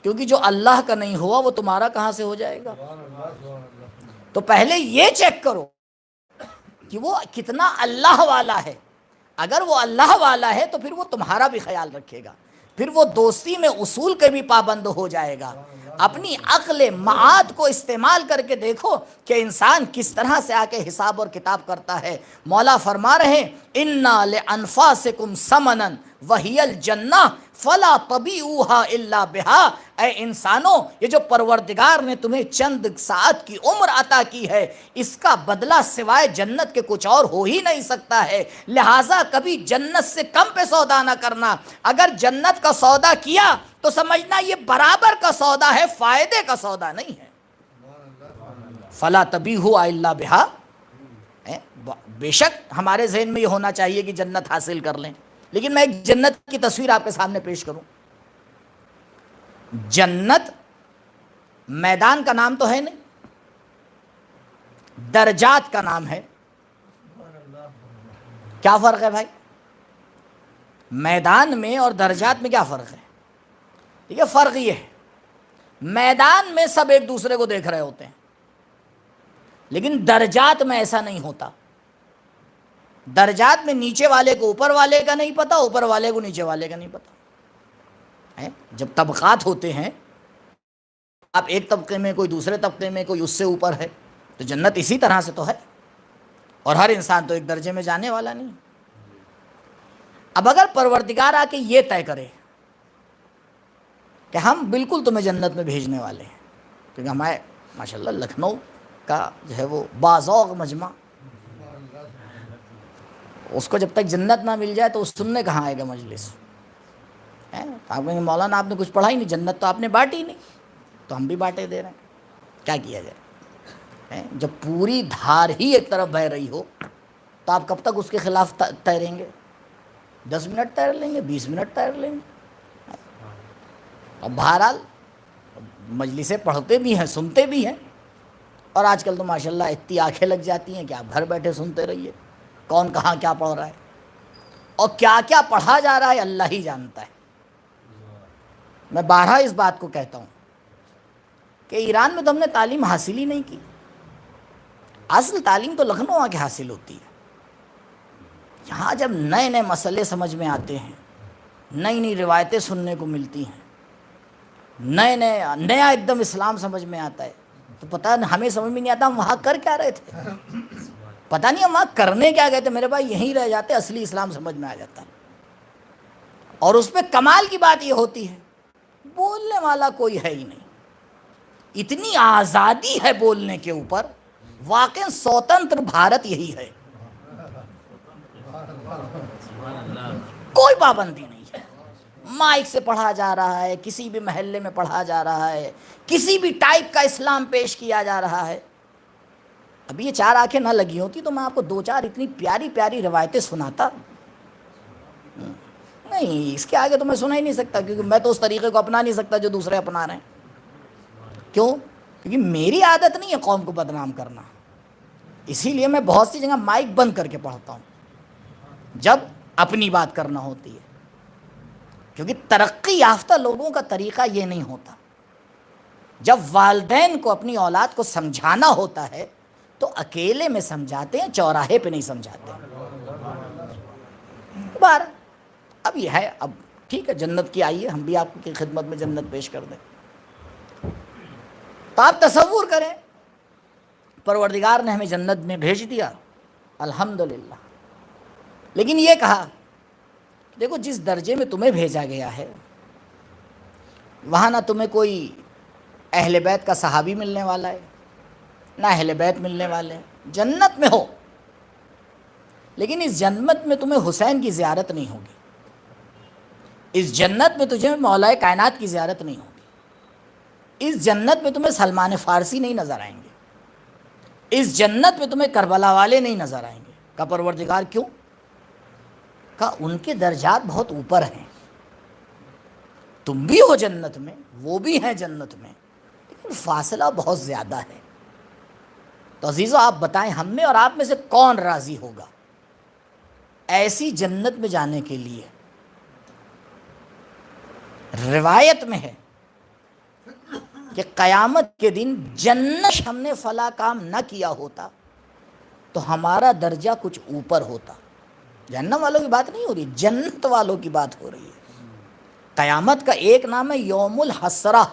کیونکہ جو اللہ کا نہیں ہوا وہ تمہارا کہاں سے ہو جائے گا. تو پہلے یہ چیک کرو کہ وہ کتنا اللہ والا ہے. اگر وہ اللہ والا ہے تو پھر وہ تمہارا بھی خیال رکھے گا، پھر وہ دوستی میں اصول کے بھی پابند ہو جائے گا. اپنی عقل معاد کو استعمال کر کے دیکھو کہ انسان کس طرح سے آ کے حساب اور کتاب کرتا ہے. مولا فرما رہے ہیں اِنَّا لِأَنفَاسِكُمْ سَمَنًا وَهِيَ الْجَنَّةُ فلا طبیعوہا الا بہا، اے انسانوں یہ جو پروردگار نے تمہیں چند ساعت کی عمر عطا کی ہے اس کا بدلہ سوائے جنت کے کچھ اور ہو ہی نہیں سکتا ہے، لہٰذا کبھی جنت سے کم پہ سودا نہ کرنا، اگر جنت کا سودا کیا تو سمجھنا یہ برابر کا سودا ہے، فائدے کا سودا نہیں ہے۔ فلا طبیعوہا الا بہا، بے شک ہمارے ذہن میں یہ ہونا چاہیے کہ جنت حاصل کر لیں، لیکن میں ایک جنت کی تصویر آپ کے سامنے پیش کروں۔ جنت میدان کا نام تو ہے نہیں، درجات کا نام ہے۔ کیا فرق ہے بھائی؟ میدان میں اور درجات میں کیا فرق ہے؟ ٹھیک ہے، فرق یہ ہے میدان میں سب ایک دوسرے کو دیکھ رہے ہوتے ہیں، لیکن درجات میں ایسا نہیں ہوتا۔ درجات میں نیچے والے کو اوپر والے کا نہیں پتا، اوپر والے کو نیچے والے کا نہیں پتا۔ جب طبقات ہوتے ہیں، آپ ایک طبقے میں، کوئی دوسرے طبقے میں، کوئی اس سے اوپر ہے، تو جنت اسی طرح سے تو ہے، اور ہر انسان تو ایک درجے میں جانے والا نہیں۔ اب اگر پروردگار آ کے یہ طے کرے کہ ہم بالکل تمہیں جنت میں بھیجنے والے ہیں، کیونکہ ہمارے ماشاءاللہ لکھنؤ کا جو ہے وہ باذوق مجمع، اس کو جب تک جنت نہ مل جائے تو اس سننے کہاں آئے گا مجلس؟ آپ کہیں گے مولانا آپ نے کچھ پڑھا ہی نہیں، جنت تو آپ نے بانٹی نہیں، تو ہم بھی بانٹے دے رہے ہیں، کیا کیا جائے؟ جب پوری دھار ہی ایک طرف بہہ رہی ہو تو آپ کب تک اس کے خلاف تیریں گے؟ 10 منٹ تیر لیں گے، 20 منٹ تیر لیں گے۔ اب بہرحال مجلسیں پڑھتے بھی ہیں، سنتے بھی ہیں، اور آج کل تو ماشاءاللہ اتنی آنکھیں لگ جاتی ہیں کہ آپ گھر بیٹھے سنتے رہیے، کون کہاں کیا پڑھ رہا ہے اور کیا کیا پڑھا جا رہا ہے اللہ ہی جانتا ہے۔ میں بارہا اس بات کو کہتا ہوں کہ ایران میں تو ہم نے تعلیم حاصل ہی نہیں کی، اصل تعلیم تو لکھنؤ آ کے حاصل ہوتی ہے۔ یہاں جب نئے نئے مسئلے سمجھ میں آتے ہیں، نئی نئی روایتیں سننے کو ملتی ہیں، نیا ایک دم اسلام سمجھ میں آتا ہے، تو پتہ ہمیں سمجھ میں نہیں آتا ہم وہاں کر کیا رہے تھے، پتہ نہیں ہم وہاں کرنے کیا گئے تھے، میرے بھائی یہیں رہ جاتے اصلی اسلام سمجھ میں آ جاتا ہے۔ اور اس پہ کمال کی بات یہ ہوتی ہے بولنے والا کوئی ہے ہی نہیں، اتنی آزادی ہے بولنے کے اوپر، واقعی سوتنتر بھارت یہی ہے، کوئی پابندی نہیں ہے، مائک سے پڑھا جا رہا ہے، کسی بھی محلے میں پڑھا جا رہا ہے، کسی بھی ٹائپ کا اسلام پیش کیا جا رہا ہے۔ ابھی یہ 4 آنکھیں نہ لگی ہوتی تو میں آپ کو 2-4 اتنی پیاری پیاری روایتیں سناتا، نہیں اس کے آگے تو میں سنا ہی نہیں سکتا، کیونکہ میں تو اس طریقے کو اپنا نہیں سکتا جو دوسرے اپنا رہے ہیں۔ کیوں؟ کیونکہ میری عادت نہیں ہے قوم کو بدنام کرنا، اسی لیے میں بہت سی جگہ مائک بند کر کے پڑھتا ہوں جب اپنی بات کرنا ہوتی ہے، کیونکہ ترقی یافتہ لوگوں کا طریقہ یہ نہیں ہوتا۔ جب والدین کو اپنی اولاد کو سمجھانا ہوتا ہے تو اکیلے میں سمجھاتے ہیں، چوراہے پہ نہیں سمجھاتے۔ بار اب یہ ہے، اب ٹھیک ہے جنت کی آئیے ہم بھی آپ کی خدمت میں جنت پیش کر دیں۔ تو آپ تصور کریں پروردگار نے ہمیں جنت میں بھیج دیا، الحمدللہ، لیکن یہ کہا دیکھو جس درجے میں تمہیں بھیجا گیا ہے وہاں نہ تمہیں کوئی اہل بیت کا صحابی ملنے والا ہے، نہ اہل بیت ملنے والے ہیں، جنت میں ہو، لیکن اس جنت میں تمہیں حسین کی زیارت نہیں ہوگی، اس جنت میں تجھے مولا کائنات کی زیارت نہیں ہوگی، اس جنت میں تمہیں سلمان فارسی نہیں نظر آئیں گے، اس جنت میں تمہیں کربلا والے نہیں نظر آئیں گے۔ کہا پروردگار کیوں؟ کہا ان کے درجات بہت اوپر ہیں، تم بھی ہو جنت میں، وہ بھی ہیں جنت میں، لیکن فاصلہ بہت زیادہ ہے۔ تو عزیزو آپ بتائیں ہم میں اور آپ میں سے کون راضی ہوگا ایسی جنت میں جانے کے لیے؟ روایت میں ہے کہ قیامت کے دن جنت ہم نے فلا کام نہ کیا ہوتا تو ہمارا درجہ کچھ اوپر ہوتا۔ جہنم والوں کی بات نہیں ہو رہی، جنت والوں کی بات ہو رہی ہے۔ قیامت کا ایک نام ہے یوم الحسرہ،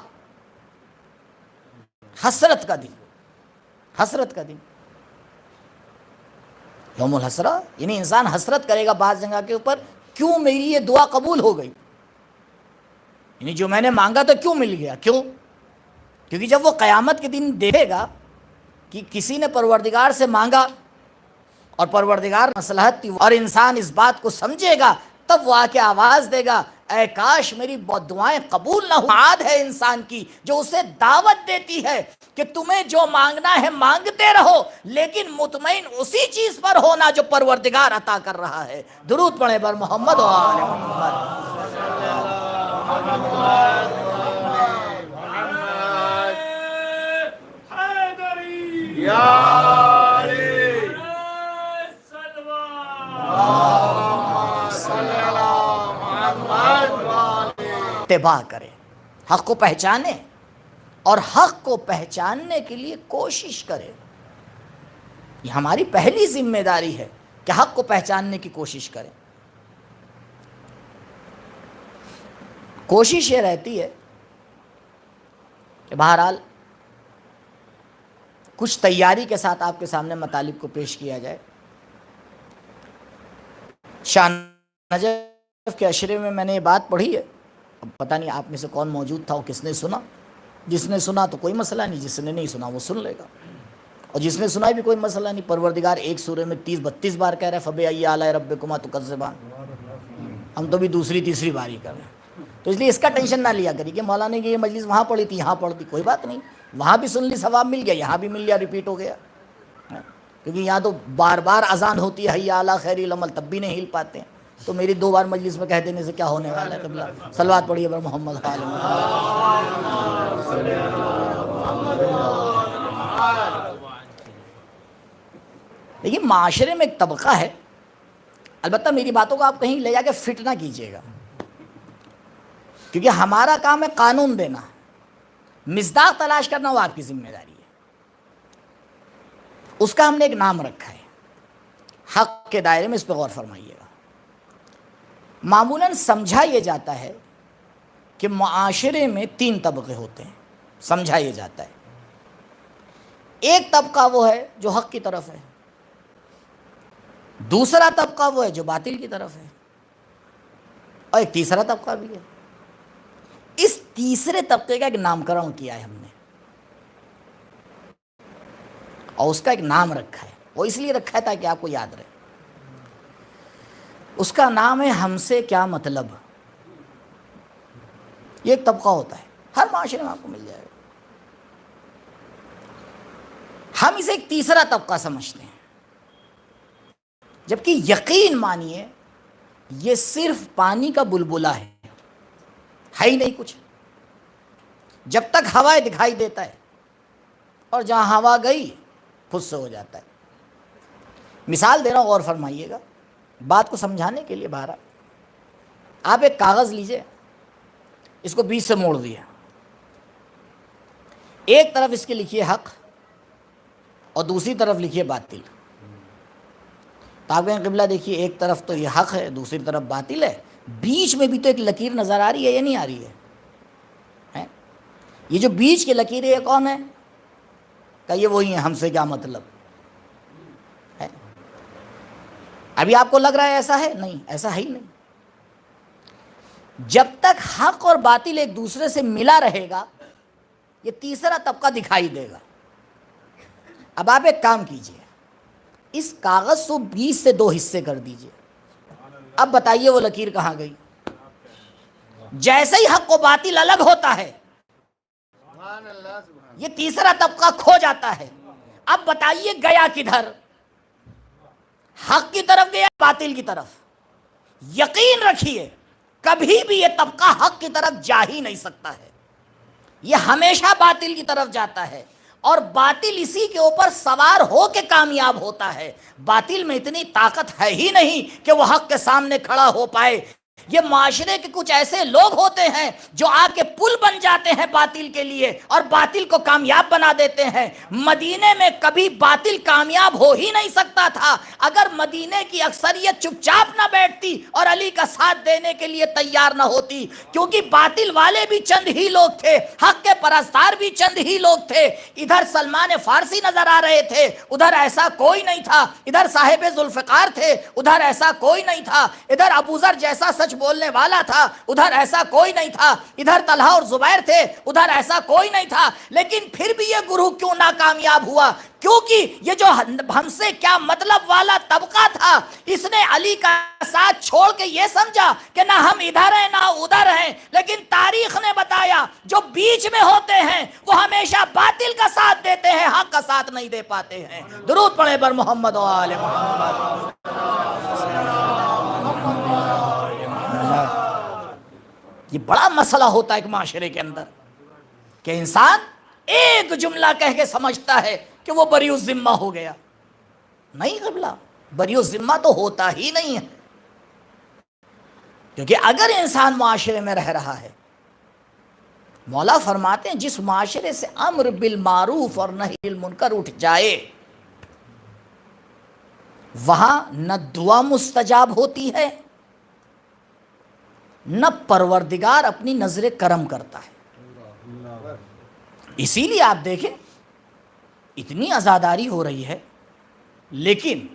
حسرت کا دن، حسرت کا دن، یوم الحسرہ، یعنی انسان حسرت کرے گا بعض جگہ کے اوپر، کیوں میری یہ دعا قبول ہو گئی، یعنی جو میں نے مانگا تو کیوں مل گیا؟ کیوں؟ کیونکہ جب وہ قیامت کے دن دیکھے گا کہ کسی نے پروردگار سے مانگا اور پروردگار مصلحت تھی اور انسان اس بات کو سمجھے گا، تب وہ آ کے آواز دے گا، اے کاش میری بہت دعائیں قبول نہ ہو۔ عاد ہے انسان کی جو اسے دعوت دیتی ہے کہ تمہیں جو مانگنا ہے مانگتے رہو، لیکن مطمئن اسی چیز پر ہونا جو پروردگار عطا کر رہا ہے۔ درود پڑھیں بر محمد و آل محمد۔ اتباع کرے، حق کو پہچانے اور حق کو پہچاننے کے لیے کوشش کرے۔ یہ ہماری پہلی ذمہ داری ہے کہ حق کو پہچاننے کی کوشش کریں۔ کوشش یہ رہتی ہے کہ بہرحال کچھ تیاری کے ساتھ آپ کے سامنے مطالب کو پیش کیا جائے۔ شان نجف کے اشرے میں میں نے یہ بات پڑھی ہے، اب پتہ نہیں آپ میں سے کون موجود تھا اور کس نے سنا۔ جس نے سنا تو کوئی مسئلہ نہیں، جس نے نہیں سنا وہ سن لے گا، اور جس نے سنا بھی کوئی مسئلہ نہیں۔ پروردگار ایک سورے میں 30-32 بار کہہ رہا ہے فَبِأَيِّ آلَاءِ رَبِّكُمَا تُكَذِّبَانِ، ہم تو بھی دوسری تیسری بار ہی کر رہے ہیں۔ تو اس لیے اس کا ٹینشن نہ لیا کریے کہ مولانا نے یہ مجلس وہاں پڑھی تھی یہاں پڑھ دی، کوئی بات نہیں، وہاں بھی سن لی ثواب مل گیا، یہاں بھی مل گیا، ریپیٹ ہو گیا۔ کیونکہ یہاں تو بار بار اذان ہوتی ہے حی علی خیر العمل، تب بھی نہیں ہل پاتے ہیں، تو میری 2 بار مجلس میں کہہ دینے سے کیا ہونے والا ہے؟ قبلہ صلوات پڑھیے بر محمد و آل محمد۔ لیکن معاشرے میں ایک طبقہ ہے، البتہ میری باتوں کو آپ کہیں لے جا کے فٹ نہ کیجیے گا، کیونکہ ہمارا کام ہے قانون دینا، مصداق تلاش کرنا وہ آپ کی ذمہ داری ہے۔ اس کا ہم نے ایک نام رکھا ہے، حق کے دائرے میں، اس پہ غور فرمائیے گا۔ معمولاً سمجھا یہ جاتا ہے کہ معاشرے میں 3 طبقے ہوتے ہیں، سمجھا یہ جاتا ہے۔ ایک طبقہ وہ ہے جو حق کی طرف ہے، دوسرا طبقہ وہ ہے جو باطل کی طرف ہے، اور ایک تیسرا طبقہ بھی ہے۔ اس تیسرے طبقے کا ایک نام کرن کیا ہے ہم نے، اور اس کا ایک نام رکھا ہے، وہ اس لیے رکھا ہے تاکہ آپ کو یاد رہے۔ اس کا نام ہے ہم سے کیا مطلب۔ یہ ایک طبقہ ہوتا ہے، ہر معاشرے میں آپ کو مل جائے گا۔ ہم اسے ایک تیسرا طبقہ سمجھتے ہیں، جبکہ یقین مانیے یہ صرف پانی کا بلبلا ہے ہی نہیں کچھ۔ جب تک ہوا دکھائی دیتا ہے، اور جہاں ہوا گئی خود سے ہو جاتا ہے۔ مثال دے رہا ہوں، غور فرمائیے گا بات کو سمجھانے کے لیے۔ بہرحال آپ ایک کاغذ لیجئے، اس کو بیچ سے موڑ دیا، ایک طرف اس کے لکھیے حق اور دوسری طرف لکھیے باطل۔ تو آپ کہیں قبلہ دیکھیے، ایک طرف تو یہ حق ہے، دوسری طرف باطل ہے، بیچ میں بھی تو ایک لکیر نظر آ رہی ہے یا نہیں آ رہی ہے؟ یہ جو بیچ کی لکیر ہے یہ کون ہے؟ کہ یہ وہی ہیں ہم سے کیا مطلب ہے۔ ابھی آپ کو لگ رہا ہے ایسا ہے؟ نہیں، ایسا ہے ہی نہیں۔ جب تک حق اور باطل ایک دوسرے سے ملا رہے گا، یہ تیسرا طبقہ دکھائی دے گا۔ اب آپ ایک کام کیجئے، اس کاغذ کو 20 سے 2 حصے کر دیجئے۔ اب بتائیے وہ لکیر کہاں گئی؟ جیسے ہی حق و باطل الگ ہوتا ہے، یہ تیسرا طبقہ کھو جاتا ہے۔ اب بتائیے گیا کدھر؟ حق کی طرف گیا، باطل کی طرف؟ یقین رکھیے کبھی بھی یہ طبقہ حق کی طرف جا ہی نہیں سکتا ہے، یہ ہمیشہ باطل کی طرف جاتا ہے، اور باطل اسی کے اوپر سوار ہو کے کامیاب ہوتا ہے۔ باطل میں اتنی طاقت ہے ہی نہیں کہ وہ حق کے سامنے کھڑا ہو پائے۔ یہ معاشرے کے کچھ ایسے لوگ ہوتے ہیں جو آ کے پل بن جاتے ہیں باطل کے لیے، اور باطل کو کامیاب بنا دیتے ہیں۔ مدینے میں کبھی باطل کامیاب ہو ہی نہیں سکتا تھا اگر مدینے کی اکثریت چپ چاپ نہ بیٹھتی اور علی کا ساتھ دینے کے لیے تیار نہ ہوتی، کیونکہ باطل والے بھی چند ہی لوگ تھے، حق کے پرستار بھی چند ہی لوگ تھے۔ ادھر سلمان فارسی نظر آ رہے تھے، ادھر ایسا کوئی نہیں تھا۔ ادھر صاحب ذوالفقار تھے، ادھر ایسا کوئی نہیں تھا۔ ادھر ابو ذر جیسا سچ سچ بولنے والا تھا ادھر ایسا کوئی نہیں تھا، ادھر طلحہ اور زبیر تھے ادھر ایسا کوئی نہیں تھا، لیکن پھر بھی یہ گروہ کیوں ناکامیاب ہوا؟ کیونکہ یہ جو ہم سے کیا مطلب والا طبقہ تھا، اس نے علی کا ساتھ چھوڑ کے یہ سمجھا کہ نہ ہم ادھر ہیں نہ ادھر ہیں، لیکن تاریخ نے بتایا جو بیچ میں ہوتے ہیں وہ ہمیشہ باطل کا ساتھ دیتے ہیں، حق کا ساتھ نہیں دے پاتے ہیں۔ درود پڑھے بر محمد و آل محمد۔ یہ بڑا مسئلہ ہوتا ہے ایک معاشرے کے اندر کہ انسان ایک جملہ کہہ کے سمجھتا ہے کہ وہ بری الذمہ ہو گیا۔ نہیں قبلہ، بری الذمہ تو ہوتا ہی نہیں ہے، کیونکہ اگر انسان معاشرے میں رہ رہا ہے، مولا فرماتے ہیں جس معاشرے سے امر بالمعروف اور نہی عن المنکر اٹھ جائے وہاں نہ دعا مستجاب ہوتی ہے نہ پروردگار اپنی نظر کرم کرتا ہے۔ اسی لیے آپ دیکھیں اتنی عزاداری ہو رہی ہے، لیکن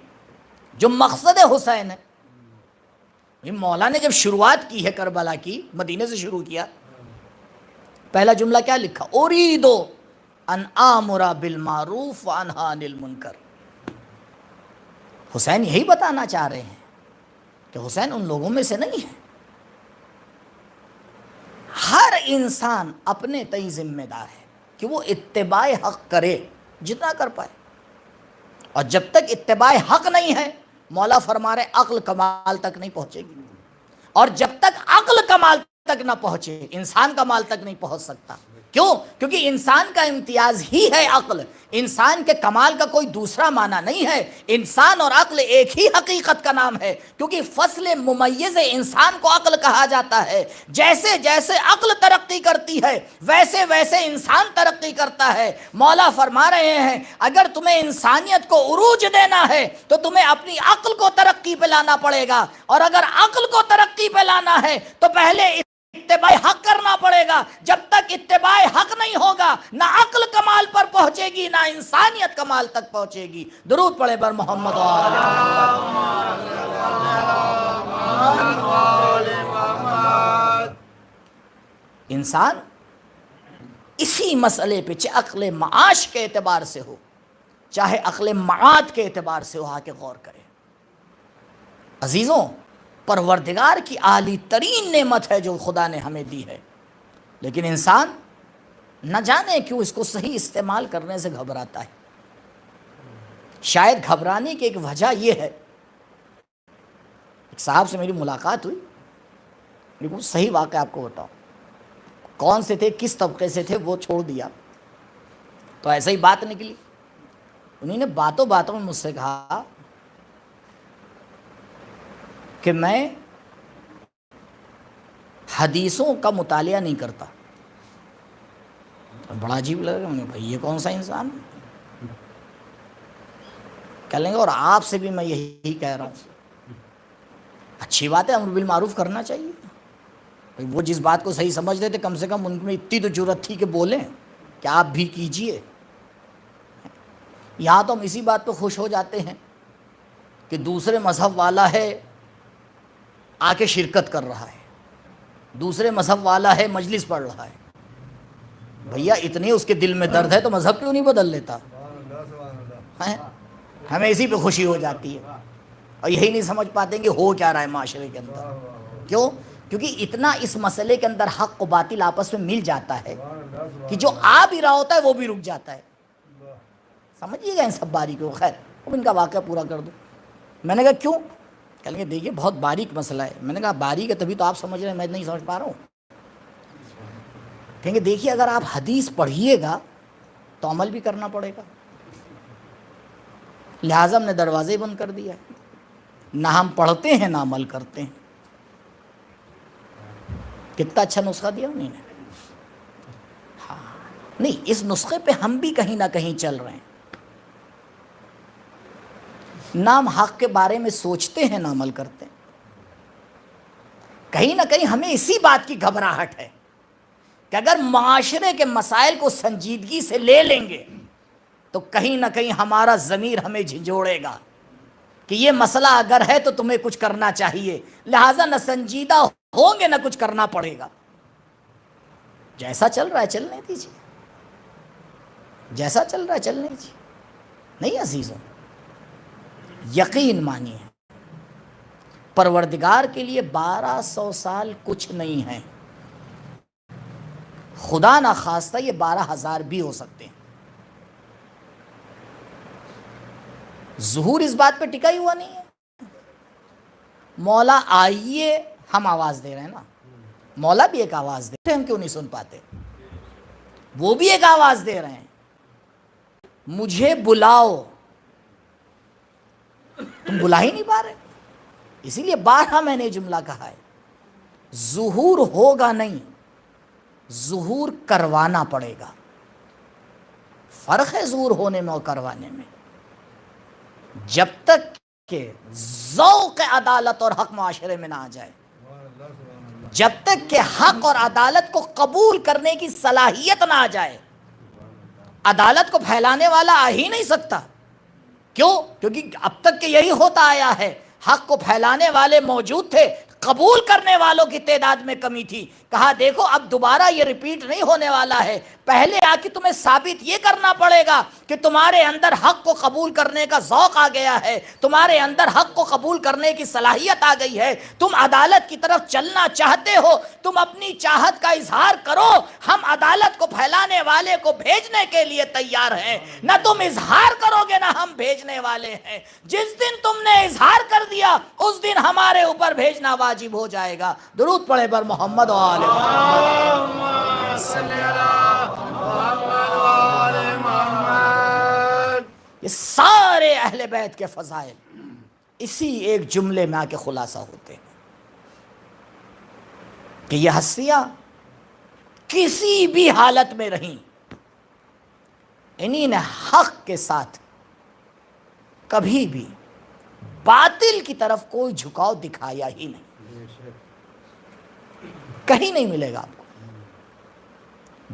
جو مقصد حسین ہے، مولا نے جب شروعات کی ہے کربلا کی، مدینے سے شروع کیا، پہلا جملہ کیا لکھا؟ اریدو ان آمر بالمعروف وانہا عن المنکر۔ حسین یہی بتانا چاہ رہے ہیں کہ حسین ان لوگوں میں سے نہیں ہے۔ ہر انسان اپنے تئیں ذمہ دار ہے کہ وہ اتباع حق کرے جتنا کر پائے، اور جب تک اتباع حق نہیں ہے، مولا فرما رہے عقل کمال تک نہیں پہنچے گی، اور جب تک عقل کمال تک نہ پہنچے انسان کمال تک نہیں پہنچ سکتا۔ کیوں؟ کیونکہ انسان کا امتیاز ہی ہے عقل، انسان کے کمال کا کوئی دوسرا معنی نہیں ہے۔ انسان اور عقل ایک ہی حقیقت کا نام ہے، کیونکہ فصل ممیز انسان کو عقل کہا جاتا ہے۔ جیسے جیسے عقل ترقی کرتی ہے ویسے ویسے انسان ترقی کرتا ہے۔ مولا فرما رہے ہیں اگر تمہیں انسانیت کو عروج دینا ہے تو تمہیں اپنی عقل کو ترقی پہ لانا پڑے گا، اور اگر عقل کو ترقی پہ لانا ہے تو پہلے اتباع حق کرنا پڑے گا۔ جب تک اتباع حق نہیں ہوگا نہ عقل کمال پر پہنچے گی نہ انسانیت کمال تک پہنچے گی۔ درود پڑھے بر محمد و آل محمد۔ انسان اسی مسئلے پہ چاہے عقل معاش کے اعتبار سے ہو چاہے عقل معاد کے اعتبار سے ہو آ کے غور کرے۔ عزیزوں، پروردگار کی اعلی ترین نعمت ہے جو خدا نے ہمیں دی ہے، لیکن انسان نہ جانے کیوں اس کو صحیح استعمال کرنے سے گھبراتا ہے۔ شاید گھبرانے کی ایک وجہ یہ ہے، ایک صاحب سے میری ملاقات ہوئی، لیکن صحیح واقعہ آپ کو بتاؤں، کون سے تھے کس طبقے سے تھے وہ چھوڑ دیا، تو ایسا ہی بات نکلی۔ انہوں نے باتوں باتوں میں مجھ سے کہا کہ میں حدیثوں کا مطالعہ نہیں کرتا۔ بڑا عجیب لگا، میں نے بھائی یہ کون سا انسان ہے؟ کہہ لیں گے اور آپ سے بھی میں یہی کہہ رہا ہوں، اچھی بات ہے، امر بالمعروف کرنا چاہیے۔ وہ جس بات کو صحیح سمجھ رہے تھے کم سے کم ان میں اتنی تو جرت تھی کہ بولیں کہ آپ بھی کیجئے۔ یہاں تو ہم اسی بات پہ خوش ہو جاتے ہیں کہ دوسرے مذہب والا ہے آ کے شرکت کر رہا ہے، دوسرے مذہب والا ہے مجلس پڑھ رہا ہے۔ بھیا اتنی اس کے دل میں درد ہے تو مذہب کیوں نہیں بدل لیتا؟ ہمیں اسی پہ خوشی ہو جاتی ہے، اور یہی نہیں سمجھ پاتے کہ ہو کیا رہا ہے معاشرے کے اندر۔ کیوں؟ کیونکہ اتنا اس مسئلے کے اندر حق و باطل آپس میں مل جاتا ہے کہ جو آ بھی رہا ہوتا ہے وہ بھی رک جاتا ہے۔ سمجھیے گا ان سب باریکیوں کو۔ خیر اب ان کا واقعہ پورا کر دوں۔ میں نے کہا کیوں؟ کہیں گے دیکھیے بہت باریک مسئلہ ہے۔ میں نے کہا باریک ہے تبھی تو آپ سمجھ رہے ہیں، میں نہیں سمجھ پا رہا ہوں۔ کہیں گے دیکھیے اگر آپ حدیث پڑھیے گا تو عمل بھی کرنا پڑے گا، لہٰذا ہم نے دروازے بند کر دیا ہے، نہ ہم پڑھتے ہیں نہ عمل کرتے ہیں۔ کتنا اچھا نسخہ دیا انہوں نے۔ ہاں نہیں، اس نسخے پہ ہم بھی کہیں نہ کہیں چل رہے ہیں، نہ ہم حق کے بارے میں سوچتے ہیں نہ عمل کرتے ہیں۔ کہیں نہ کہیں ہمیں اسی بات کی گھبراہٹ ہے کہ اگر معاشرے کے مسائل کو سنجیدگی سے لے لیں گے تو کہیں نہ کہیں ہمارا ضمیر ہمیں جھنجھوڑے گا، کہ یہ مسئلہ اگر ہے تو تمہیں کچھ کرنا چاہیے، لہٰذا نہ سنجیدہ ہوں گے نہ کچھ کرنا پڑے گا۔ جیسا چل رہا ہے چلنے دیجیے، جیسا چل رہا ہے چلنے دیجیے۔ نہیں عزیزوں، یقین مانیے پروردگار کے لیے 1200 سال کچھ نہیں ہے، خدا نہ خواستہ یہ 12,000 بھی ہو سکتے ہیں۔ ظہور اس بات پہ ٹکا ہی ہوا نہیں ہے۔ مولا آئیے، ہم آواز دے رہے ہیں نا، مولا بھی ایک آواز دے رہے ہیں، ہم کیوں نہیں سن پاتے؟ وہ بھی ایک آواز دے رہے ہیں، مجھے بلاؤ، تم بلا ہی نہیں پا رہے۔ اسی لیے 12 میں نے جملہ کہا ہے، ظہور ہوگا نہیں، ظہور کروانا پڑے گا۔ فرق ہے ظہور ہونے میں اور کروانے میں۔ جب تک کہ ذوق عدالت اور حق معاشرے میں نہ آ جائے، جب تک کہ حق اور عدالت کو قبول کرنے کی صلاحیت نہ آ جائے، عدالت کو پھیلانے والا آ ہی نہیں سکتا۔ کیوں؟ کیونکہ اب تک کہ یہی ہوتا آیا ہے، حق کو پھیلانے والے موجود تھے، قبول کرنے والوں کی تعداد میں کمی تھی۔ کہا دیکھو اب دوبارہ یہ ریپیٹ نہیں ہونے والا ہے، پہلے آ کے تمہیں ثابت یہ کرنا پڑے گا کہ تمہارے اندر حق کو قبول کرنے کا ذوق آ گیا ہے، تمہارے اندر حق کو قبول کرنے کی صلاحیت آ گئی ہے، تم عدالت کی طرف چلنا چاہتے ہو، تم اپنی چاہت کا اظہار کرو، ہم عدالت کو پھیلانے والے کو بھیجنے کے لیے تیار ہیں۔ نہ تم اظہار کرو گے نہ ہم بھیجنے والے ہیں۔ جس دن تم نے اظہار کر دیا اس دن ہمارے اوپر بھیجنا واجب ہو جائے گا۔ درود پڑھے بر محمد و آل محمد۔ یہ سارے اہل بیت کے فضائل اسی ایک جملے میں آ کے خلاصہ ہوتے ہیں کہ یہ ہستیاں کسی بھی حالت میں رہیں، انہی نے حق کے ساتھ کبھی بھی باطل کی طرف کوئی جھکاؤ دکھایا ہی نہیں، کہیں نہیں ملے گا آپ کو،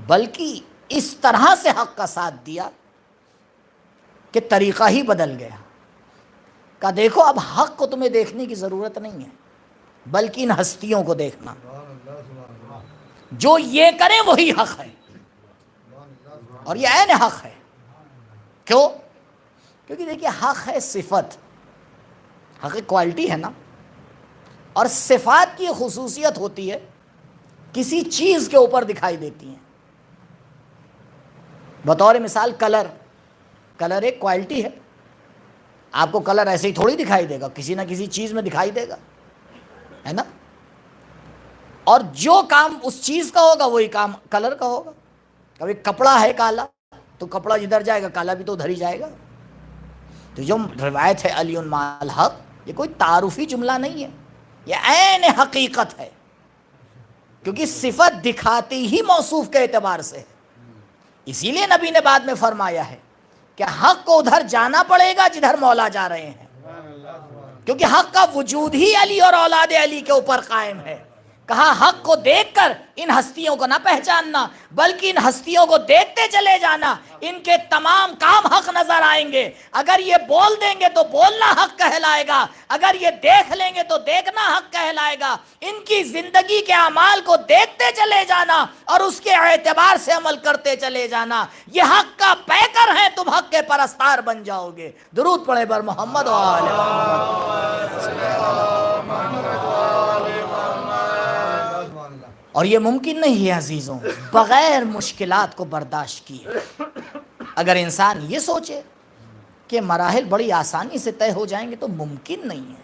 بلکہ اس طرح سے حق کا ساتھ دیا کہ طریقہ ہی بدل گیا۔ کہا دیکھو اب حق کو تمہیں دیکھنے کی ضرورت نہیں ہے، بلکہ ان ہستیوں کو دیکھنا، جو یہ کریں وہی حق ہے، اور یہ عین حق ہے۔ کیوں؟ کیونکہ دیکھیے حق ہے صفت، حق کوالٹی ہے نا، اور صفات کی خصوصیت ہوتی ہے کسی چیز کے اوپر دکھائی دیتی ہیں۔ بطور مثال کلر ایک کوالٹی ہے، آپ کو کلر ایسے ہی تھوڑی دکھائی دے گا، کسی نہ کسی چیز میں دکھائی دے گا، ہے نا؟ اور جو کام اس چیز کا ہوگا وہی کام کلر کا ہوگا۔ کبھی کپڑا ہے کالا تو کپڑا جدھر جائے گا کالا بھی تو ادھر ہی جائے گا۔ تو جو روایت ہے علی مع الحق، یہ کوئی تعارفی جملہ نہیں ہے، یہ عین حقیقت ہے، کیونکہ صفت دکھاتی ہی موصوف کے اعتبار سے ہے۔ اسی لیے نبی نے بعد میں فرمایا ہے کہ حق کو ادھر جانا پڑے گا جدھر مولا جا رہے ہیں، کیونکہ حق کا وجود ہی علی اور اولاد علی کے اوپر قائم ہے۔ کہا حق کو دیکھ کر ان ہستیوں کو نہ پہچاننا، بلکہ ان ہستیوں کو دیکھتے چلے جانا، ان کے تمام کام حق نظر آئیں گے۔ اگر یہ بول دیں گے تو بولنا حق کہلائے گا، اگر یہ دیکھ لیں گے تو دیکھنا حق کہلائے گا۔ ان کی زندگی کے اعمال کو دیکھتے چلے جانا اور اس کے اعتبار سے عمل کرتے چلے جانا، یہ حق کا پیکر ہیں، تم حق کے پرستار بن جاؤ گے۔ درود پڑھے بر محمد و آل اور یہ ممکن نہیں ہے عزیزوں بغیر مشکلات کو برداشت کیے۔ اگر انسان یہ سوچے کہ مراحل بڑی آسانی سے طے ہو جائیں گے تو ممکن نہیں ہے۔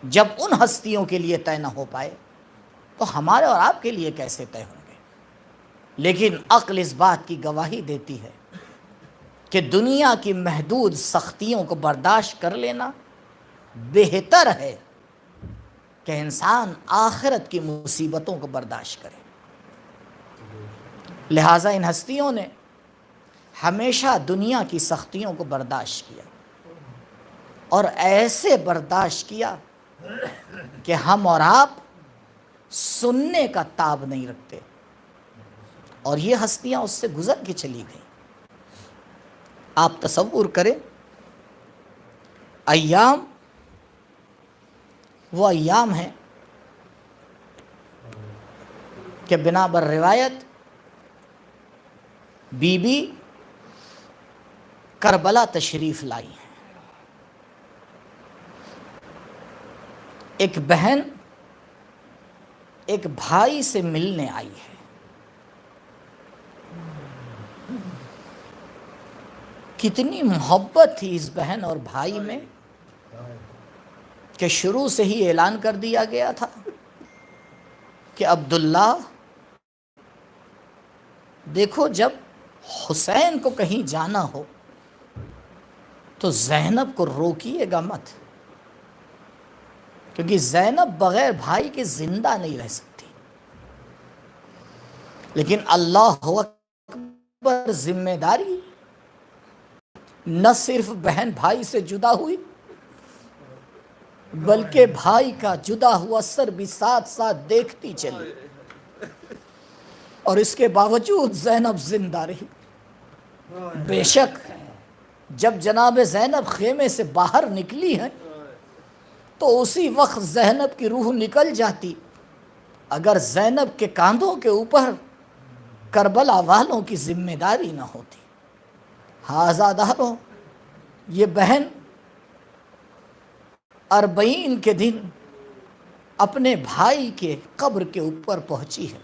جب ان ہستیوں کے لیے طے نہ ہو پائے تو ہمارے اور آپ کے لیے کیسے طے ہوں گے؟ لیکن عقل اس بات کی گواہی دیتی ہے کہ دنیا کی محدود سختیوں کو برداشت کر لینا بہتر ہے کہ انسان آخرت کی مصیبتوں کو برداشت کرے۔ لہٰذا ان ہستیوں نے ہمیشہ دنیا کی سختیوں کو برداشت کیا، اور ایسے برداشت کیا کہ ہم اور آپ سننے کا تاب نہیں رکھتے، اور یہ ہستیاں اس سے گزر کے چلی گئیں۔ آپ تصور کریں، ایام وہ ایام ہیں کہ بنا بر روایت بی بی کربلا تشریف لائی ہیں. ایک بہن ایک بھائی سے ملنے آئی ہے. کتنی محبت تھی اس بہن اور بھائی میں کہ شروع سے ہی اعلان کر دیا گیا تھا کہ عبداللہ دیکھو جب حسین کو کہیں جانا ہو تو زینب کو روکیے گا مت، کیونکہ زینب بغیر بھائی کے زندہ نہیں رہ سکتی. لیکن اللہ اکبر، ذمہ داری نہ صرف بہن بھائی سے جدا ہوئی بلکہ بھائی کا جدا ہوا سر بھی ساتھ ساتھ دیکھتی چلی، اور اس کے باوجود زینب زندہ رہی. بے شک جب جناب زینب خیمے سے باہر نکلی ہیں تو اسی وقت زینب کی روح نکل جاتی اگر زینب کے کاندھوں کے اوپر کربلا والوں کی ذمہ داری نہ ہوتی. آزاداروں، یہ بہن 40 کے دن اپنے بھائی کے قبر کے اوپر پہنچی ہے.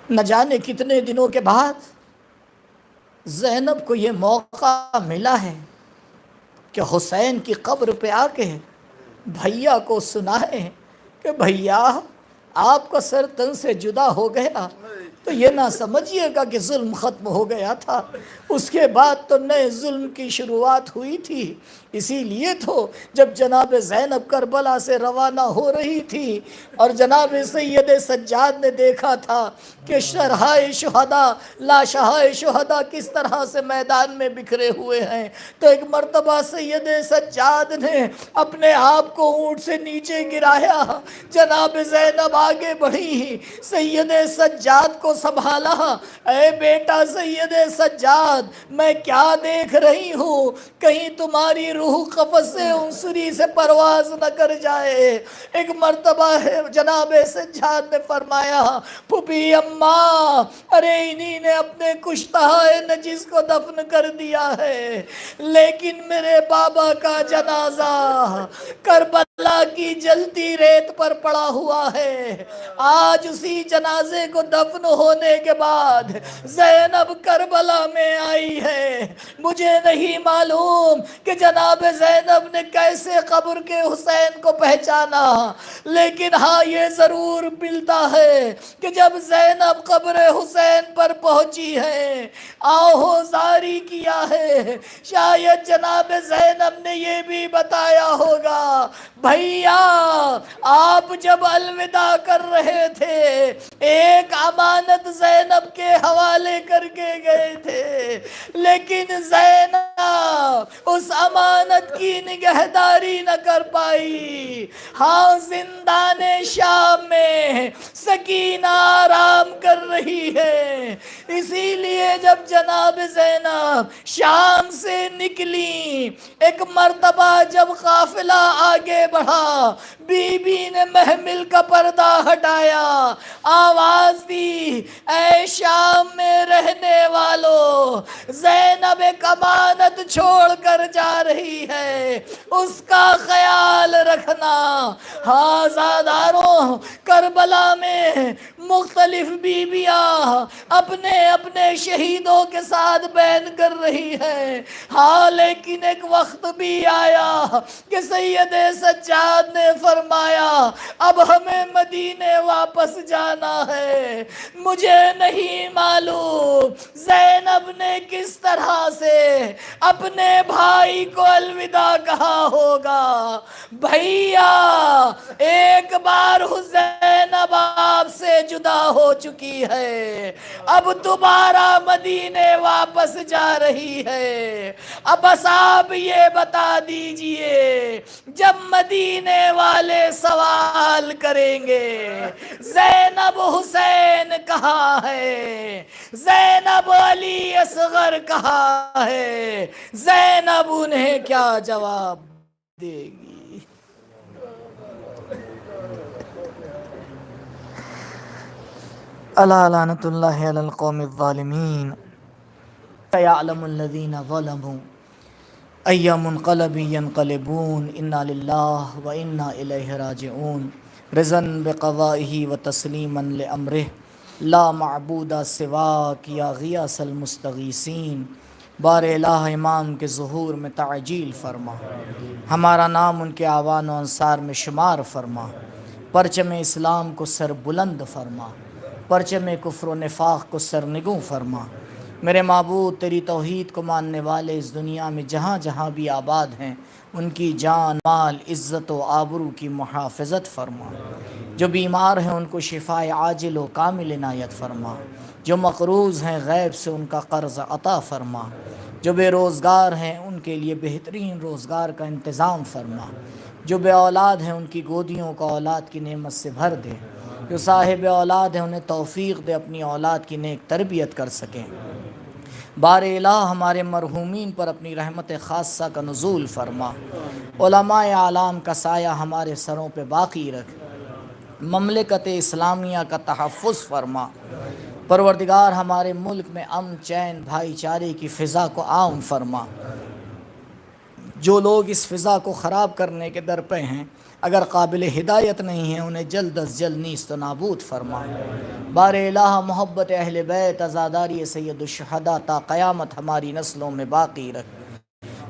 نہ جانے کتنے دنوں کے بعد زینب کو یہ موقع ملا ہے کہ حسین کی قبر پہ آ کے بھیا کو سنائے کہ بھیا آپ کا سر تن سے جدا ہو گیا تو یہ نہ سمجھیے گا کہ ظلم ختم ہو گیا تھا، اس کے بعد تو نئے ظلم کی شروعات ہوئی تھی. اسی لیے تو جب جناب زینب کربلا سے روانہ ہو رہی تھی اور جناب سید سجاد نے دیکھا تھا کہ شرحائے شہداء لاشہائے شہداء کس طرح سے میدان میں بکھرے ہوئے ہیں، تو ایک مرتبہ سید سجاد نے اپنے آپ کو اونٹ سے نیچے گرایا. جناب زینب آگے بڑھی، سید سجاد کو سنبھالا. اے بیٹا سید سجاد، میں کیا دیکھ رہی ہوں، کہیں تمہاری روح قفس عنصری سے پرواز نہ کر جائے. ایک مرتبہ جناب سجاد نے فرمایا پھوپھی اماں، ارے انہی نے اپنے کشتہ نجس کو دفن کر دیا ہے، لیکن میرے بابا کا جنازہ کربلا کی جلتی ریت پر پڑا ہوا ہے. آج اسی جنازے کو دفن ہونے کے بعد زینب کربلا میں آئی ہے. مجھے نہیں معلوم کہ جناب زینب نے کیسے قبر کے حسین کو پہچانا، لیکن ہاں یہ ضرور ملتا ہے کہ جب زینب قبر حسین پر پہنچی ہے، آہو زاری کیا ہے، شاید جناب زینب نے یہ بھی بتایا ہوگا بھیا آپ جب الوداع کر رہے تھے ایک امانت زینب کے حوالے کر کے گئے تھے، لیکن زینب اس امانت کی نگہداری نہ کر پائی. ہاں زندان شام میں سکینہ آرام کر رہی ہے، اسی لیے جب جناب زینب شام سے نکلی، ایک مرتبہ جب قافلہ آگے بڑھا، بی بی نے محمل کا پردہ ہٹایا، آواز دی اے شام میں رہنے والو، زینب ایک امانت چھوڑ کر جا رہی ہے، اس کا خیال رکھنا. ہاں زاداروں، کربلا میں مختلف بیویاں اپنے اپنے شہیدوں کے ساتھ بین کر رہی ہیں. ہاں لیکن ایک وقت بھی آیا کہ سید سجاد نے فرمایا اب ہمیں مدینے واپس جانا ہے. مجھے نہیں معلوم زینب نے کس طرح سے اپنے بھائی کو الوداع کہا ہوگا. بھیا ایک بار زینب آپ سے جدا ہو چکی ہے، اب دوبارہ مدینے واپس جا رہی ہے. اب بس آپ یہ بتا دیجئے جب مدینے والے سوال کریں گے زینب حسین کہاں ہے، زینب علی اصغر کہاں ہے، زینب انہیں کیا جواب دے گی. الا لعنت اللہ علی القوم الظالمین. سیعلم الذین ظلموا ای منقلب ینقلبون. انا للہ و انا الیہ راجعون. رضا بقضائہ و تسلیما لامرہ لا معبود سواک یا غیاث المستغیثین. بار الہ امام کے ظہور میں تعجیل فرما. ہمارا نام ان کے اعوان و انصار میں شمار فرما. پرچم اسلام کو سر بلند فرما. پرچم کفر و نفاق کو سرنگوں فرما. میرے معبود تیری توحید کو ماننے والے اس دنیا میں جہاں جہاں بھی آباد ہیں ان کی جان مال عزت و آبرو کی محافظت فرما. جو بیمار ہیں ان کو شفاء عاجل و کامل عنایت فرما. جو مقروض ہیں غیب سے ان کا قرض عطا فرما. جو بے روزگار ہیں ان کے لیے بہترین روزگار کا انتظام فرما. جو بے اولاد ہیں ان کی گودیوں کو اولاد کی نعمت سے بھر دے. جو صاحب اولاد ہیں انہیں توفیق دے اپنی اولاد کی نیک تربیت کر سکیں. بار الہ ہمارے مرحومین پر اپنی رحمت خاصہ کا نزول فرما. علماء اعلام کا سایہ ہمارے سروں پہ باقی رکھ. مملکت اسلامیہ کا تحفظ فرما. پروردگار ہمارے ملک میں امن چین بھائی چارے کی فضا کو عام فرما. جو لوگ اس فضا کو خراب کرنے کے در پہ ہیں اگر قابل ہدایت نہیں ہیں انہیں جلد از جلد نیست و نابود فرما. بار الہ محبت اہل بیت عزاداری سید الشہداء تا قیامت ہماری نسلوں میں باقی رکھ.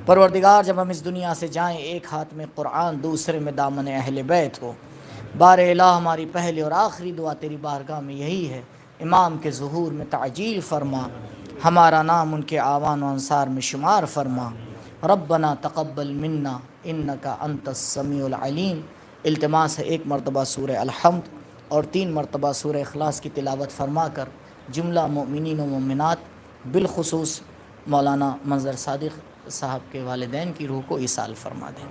پروردگار جب ہم اس دنیا سے جائیں ایک ہاتھ میں قرآن دوسرے میں دامن اہل بیت ہو. بار الہ ہماری پہلی اور آخری دعا تیری بارگاہ میں یہی ہے. امام کے ظہور میں تعجیل فرما. ہمارا نام ان کے اعوان و انصار میں شمار فرما. ربنا تقبل منا انکا انت السمیع العلیم. التماس ہے ایک مرتبہ سورہ الحمد اور 3 مرتبہ سورہ اخلاص کی تلاوت فرما کر جملہ مومنین و مومنات بالخصوص مولانا منظر صادق صاحب کے والدین کی روح کو ایصال فرما دیں.